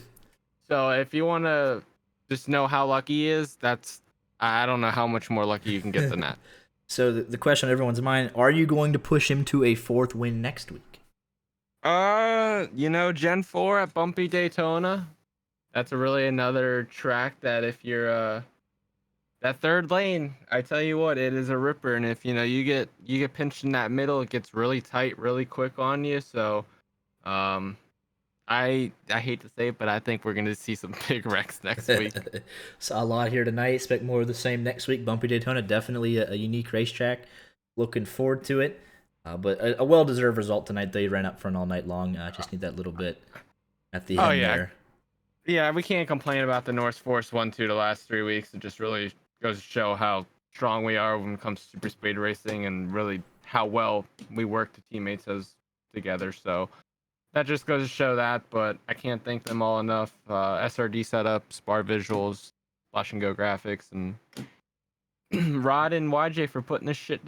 So if you want to just know how lucky he is, I don't know how much more lucky you can get than that. So the question on everyone's mind: are you going to push him to a 4th win next week? Gen 4 at Bumpy Daytona. That's really another track that if you're that third lane, I tell you what, it is a ripper. And if you get pinched in that middle, it gets really tight, really quick on you. So, I hate to say it, but I think we're gonna see some big wrecks next week. Saw a lot here tonight. Expect more of the same next week. Bumpy Daytona, definitely a unique racetrack. Looking forward to it. But a well-deserved result tonight. They ran up front all night long. Just need that little bit at the end there. Yeah, we can't complain about the North Force 1-2 the last 3 weeks. It just really goes to show how strong we are when it comes to super speed racing, and really how well we work the teammates as together. So that just goes to show that, but I can't thank them all enough. SRD setup, Spar Visuals, Flash and Go Graphics, and Rod and YJ for putting this shit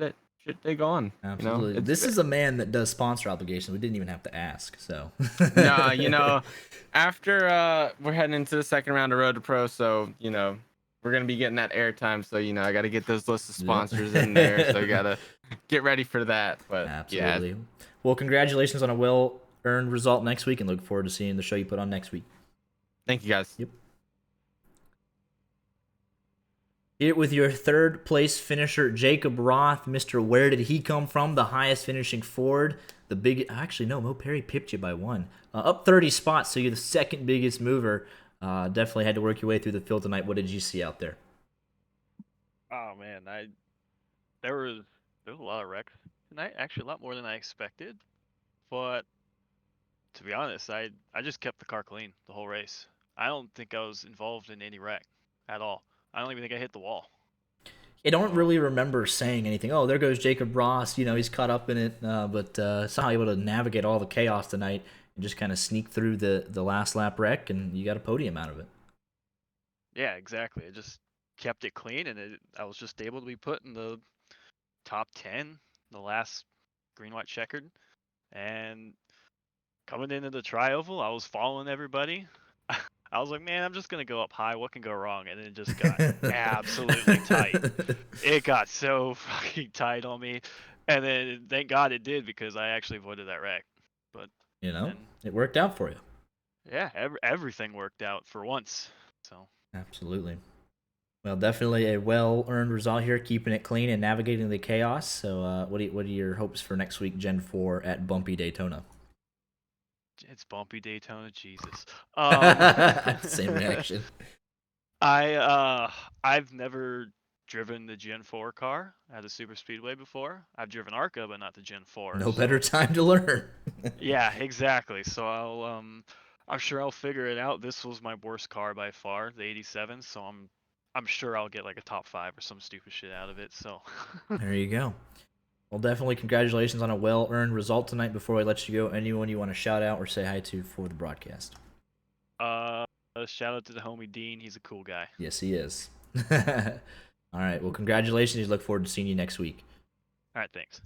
dig on. Absolutely. This is a man that does sponsor obligations. We didn't even have to ask, so. Nah, after we're heading into the second round of Road to Pro, so, we're going to be getting that airtime, so, I got to get those lists of sponsors in there, so I got to get ready for that. But absolutely. Yeah. Well, congratulations on a well-earned result next week, and look forward to seeing the show you put on next week. Thank you, guys. Yep. Here with your 3rd place finisher, Jacob Roth. Mr. Where did he come from? The highest finishing Ford. Mo Perry pipped you by 1. Up 30 spots, so you're the 2nd biggest mover. Definitely had to work your way through the field tonight. What did you see out there? Oh man, there was a lot of wrecks tonight. Actually, a lot more than I expected. But to be honest, I just kept the car clean the whole race. I don't think I was involved in any wreck at all. I don't even think I hit the wall. I don't really remember saying anything. Oh, there goes Jacob Ross. He's caught up in it, but somehow able to navigate all the chaos tonight and just kind of sneak through the last lap wreck, and you got a podium out of it. Yeah, exactly. I just kept it clean, and I was just able to be put in the top 10, the last green-white checkered. And coming into the tri-oval, I was following everybody. I was like, man, I'm just going to go up high. What can go wrong? And it just got absolutely tight. It got so fucking tight on me. And then thank God it did, because I actually avoided that wreck. But it worked out for you. Yeah, everything worked out for once. So absolutely. Well, definitely a well-earned result here, keeping it clean and navigating the chaos. So what are your hopes for next week, Gen 4 at Bumpy Daytona? It's Bumpy Daytona, Jesus. Same reaction. I've never driven the Gen 4 car at a super speedway before. I've driven ARCA, but not the Gen 4. No better time to learn. Yeah, exactly. So I'm sure I'll figure it out. This was my worst car by far, the 87. So I'm sure I'll get like a top 5 or some stupid shit out of it. So there you go. Well, definitely congratulations on a well-earned result tonight. Before I let you go, anyone you want to shout out or say hi to for the broadcast? Shout out to the homie Dean. He's a cool guy. Yes, he is. All right. Well, congratulations. Look forward to seeing you next week. All right. Thanks.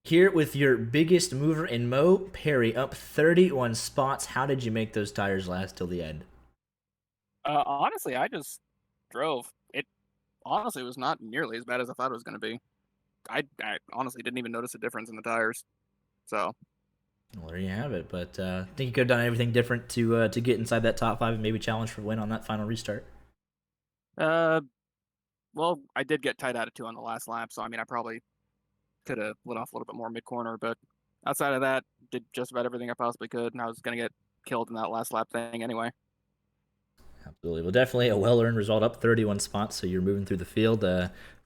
Here with your biggest mover in Mo Perry, up 31 spots. How did you make those tires last till the end? Honestly, I just drove. It honestly was not nearly as bad as I thought it was going to be. I honestly didn't even notice a difference in the tires. So. Well, there you have it. But I think you could have done everything different to get inside that top 5 and maybe challenge for win on that final restart. Well, I did get tight out of 2 on the last lap, so I mean, I probably could have lit off a little bit more mid-corner, but outside of that, did just about everything I possibly could, and I was going to get killed in that last lap thing anyway. Absolutely. Well, definitely a well-earned result, up 31 spots, so you're moving through the field.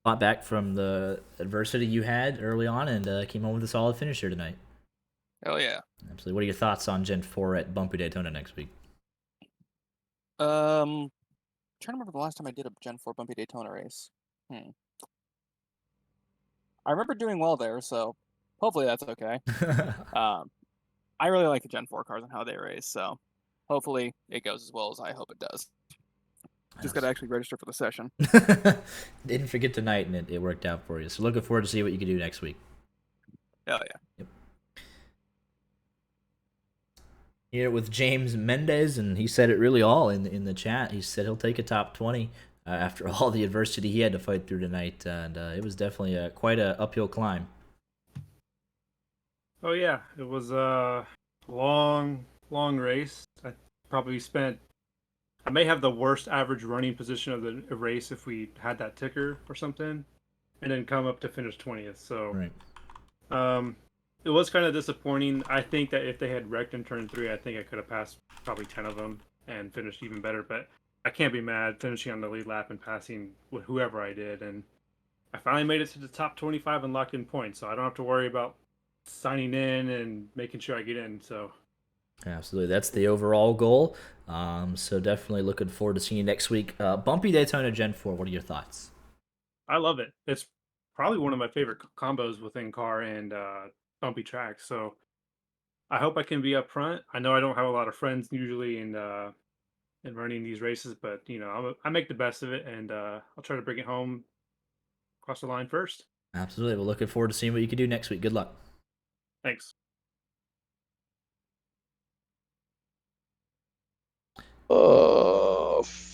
Fought back from the adversity you had early on and came home with a solid finish here tonight. Hell yeah. Absolutely. What are your thoughts on Gen 4 at Bumpy Daytona next week? Trying to remember the last time I did a Gen 4 Bumpy Daytona race. I remember doing well there, so hopefully that's okay. I really like the Gen 4 cars and how they race, so hopefully it goes as well as I hope it does. Just got to actually register for the session. Didn't forget tonight, and it worked out for you. So looking forward to see what you can do next week. Hell yeah. Yep. Here with James Mendez, and he said it really all in the chat. He said he'll take a top 20 after all the adversity he had to fight through tonight, and it was definitely quite a uphill climb. Oh yeah, it was a long race. I may have the worst average running position of the race if we had that ticker or something, and then come up to finish 20th. So, right. It was kind of disappointing. I think that if they had wrecked in turn 3, I think I could have passed probably 10 of them and finished even better. But I can't be mad finishing on the lead lap and passing with whoever I did. And I finally made it to the top 25 and locked in points, so I don't have to worry about signing in and making sure I get in. So. Absolutely, that's the overall goal. So definitely looking forward to seeing you next week. Bumpy Daytona Gen 4, what are your thoughts? I love it. It's probably one of my favorite combos within car and bumpy tracks. So I hope I can be up front. I know I don't have a lot of friends usually in running these races, but I make the best of it, and I'll try to bring it home across the line first. Absolutely. We're looking forward to seeing what you can do next week. Good luck. Thanks.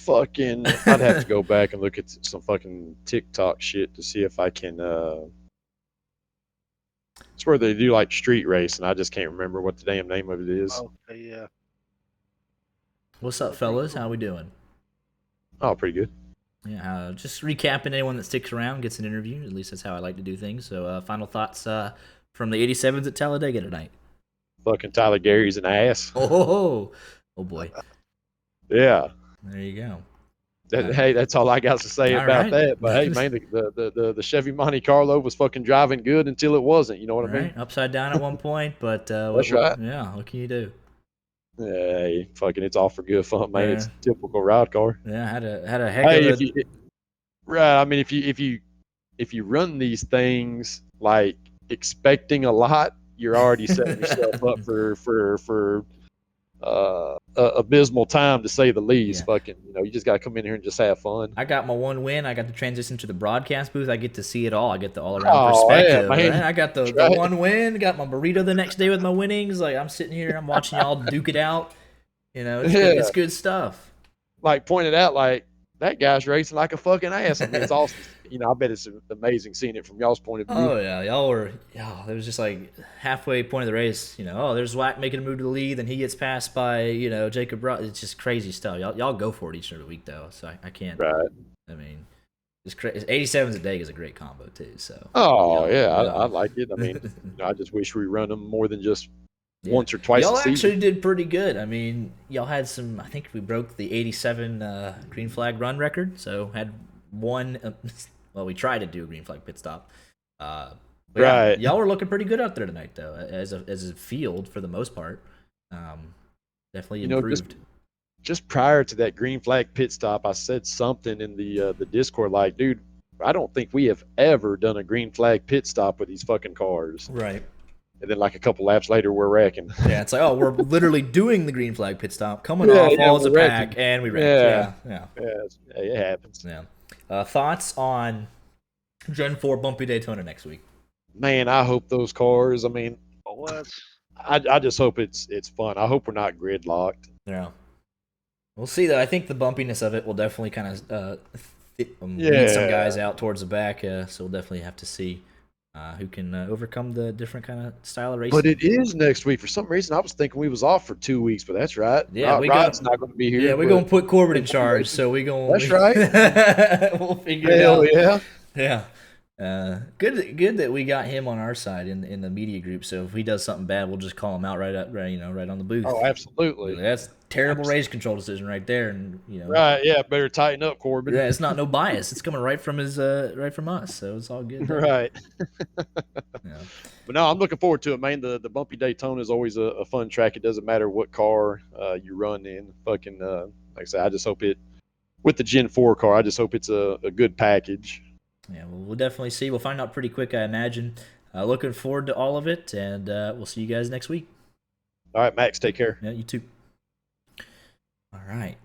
Fucking, I'd have to go back and look at some fucking TikTok shit to see if I can. It's where they do like street race, and I just can't remember what the damn name of it is. Okay, yeah. What's up, fellas? How we doing? Oh, pretty good. Yeah, just recapping, anyone that sticks around gets an interview. At least that's how I like to do things. So, final thoughts from the 87s at Talladega tonight. Fucking Tyler Gary's an ass. Oh boy. Yeah. There you go. Hey, that's all I got to say about that. But hey, man, the Chevy Monte Carlo was fucking driving good until it wasn't. You know what I mean? Upside down at one point, but that's right. Yeah, what can you do? Hey, fucking, it's all for good fun, man. Yeah. It's typical Roddcar. Yeah, had a heck of a. Right. I mean, if you run these things like expecting a lot, you're already setting yourself up for abysmal time, to say the least. Yeah. Fucking, you just got to come in here and just have fun. I got my one win. I got to transition to the broadcast booth. I get to see it all. I get the all-around perspective. Yeah, man. I got the one win. Got my burrito the next day with my winnings. Like, I'm sitting here, I'm watching y'all duke it out. It's good stuff. Like, pointed out, like, that guy's racing like a fucking ass. I mean, it's awesome. I bet it's amazing seeing it from y'all's point of view. Oh yeah, it was just like halfway point of the race. There's Wack making a move to the lead, and he gets passed by Jacob. It's just crazy stuff. Y'all go for it each and every week though. So I can't. Right. I mean, it's crazy. 87s a day is a great combo too. So. Oh yeah, I like it. I mean, I just wish we run them more than just once or twice. Y'all a season. Actually did pretty good. I mean, y'all had some. I think we broke the 87 green flag run record. So had one. Well, we tried to do a green flag pit stop. Right. Yeah, y'all were looking pretty good out there tonight, though, as a field for the most part. Definitely improved. Just prior to that green flag pit stop, I said something in the Discord like, dude, I don't think we have ever done a green flag pit stop with these fucking cars. Right. And then like a couple laps later, we're wrecking. Yeah, it's like, we're literally doing the green flag pit stop, coming off all as a pack, and we wrecked. Yeah, it happens. Yeah. Thoughts on Gen 4 Bumpy Daytona next week? Man, I hope those cars. I mean, What? I just hope it's fun. I hope we're not gridlocked. Yeah. We'll see, though. I think the bumpiness of it will definitely kind of weed some guys Yeah. out towards the back, so we'll definitely have to see who can overcome the different kind of style of racing. But it is next week. For some reason, I was thinking we was off for 2 weeks, but that's right. Yeah, we Rod's got. not going to be here. Yeah, we're gonna put Corbin in charge, so we gonna. That's right. We'll figure it Hell out. yeah. Yeah. Good that we got him on our side in the media group. So if he does something bad, we'll just call him out right on the booth. Oh, absolutely. That's terrible race control decision right there, and Right, yeah, better tighten up, Corbin. Yeah, it's not no bias. It's coming right from us, so it's all good. Right. Yeah. But no, I'm looking forward to it, man. The bumpy Daytona is always a fun track. It doesn't matter what car you run in. Fucking like I said, I just hope it with the Gen 4 car. I just hope it's a good package. Yeah, well, we'll definitely see. We'll find out pretty quick, I imagine. Looking forward to all of it, and we'll see you guys next week. All right, Max, take care. Yeah, you too. All right.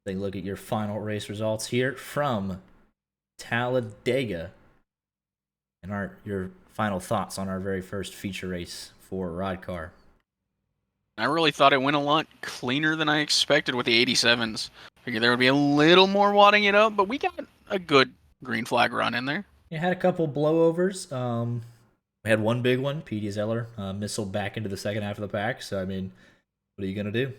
Take a look at your final race results here from Talladega, and your final thoughts on our very first feature race for Roddcar. I really thought it went a lot cleaner than I expected with the 87s. Figured there would be a little more wadding it up, but we got a good green flag run in there. You had a couple blowovers. We had one big one. Petey Zeller missiled back into the second half of the pack. So, I mean, what are you going to do?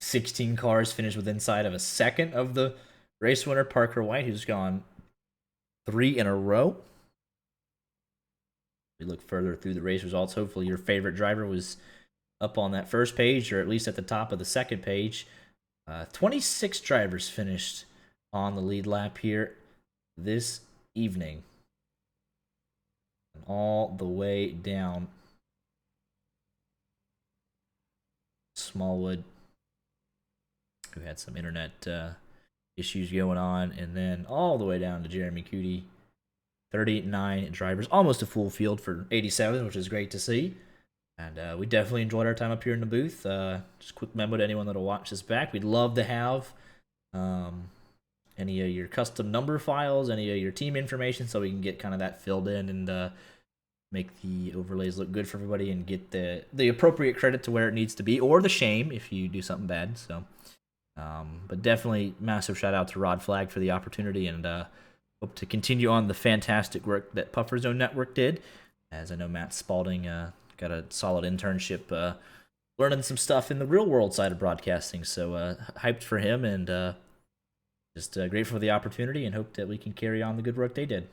16 cars finished with inside of a second of the race winner, Parker White, who's gone 3 in a row. We look further through the race results. Hopefully your favorite driver was up on that first page, or at least at the top of the second page. 26 drivers finished on the lead lap here this evening. And all the way down Smallwood, who had some internet issues going on, and then all the way down to Jeremy Cootie. 39 drivers, almost a full field for 87, which is great to see. And we definitely enjoyed our time up here in the booth. Just a quick memo to anyone that'll watch this back. We'd love to have any of your custom number files, any of your team information, so we can get kind of that filled in and make the overlays look good for everybody and get the appropriate credit to where it needs to be, or the shame if you do something bad. So, but definitely massive shout out to Rod Flag for the opportunity, and hope to continue on the fantastic work that Puffer Zone Network did. As I know Matt Spalding got a solid internship learning some stuff in the real world side of broadcasting. So hyped for him, and just grateful for the opportunity, and hope that we can carry on the good work they did.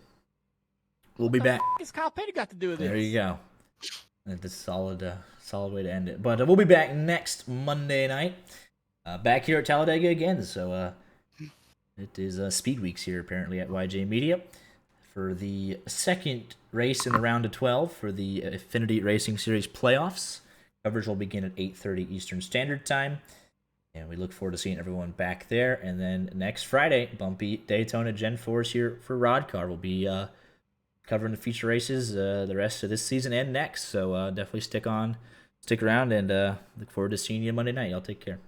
We'll be back. What's Kyle Petty got to do with this? There you go. That's a solid way to end it. But we'll be back next Monday night, back here at Talladega again. So it is Speed Weeks here apparently at YJ Media for the second race in the round of 12 for the Affinity Racing Series playoffs. Coverage will begin at 8:30 Eastern Standard Time, and we look forward to seeing everyone back there. And then next Friday, bumpy Daytona Gen 4s here for Roddcar. We'll be covering the feature races the rest of this season and next. So definitely stick around, and look forward to seeing you Monday night. Y'all take care.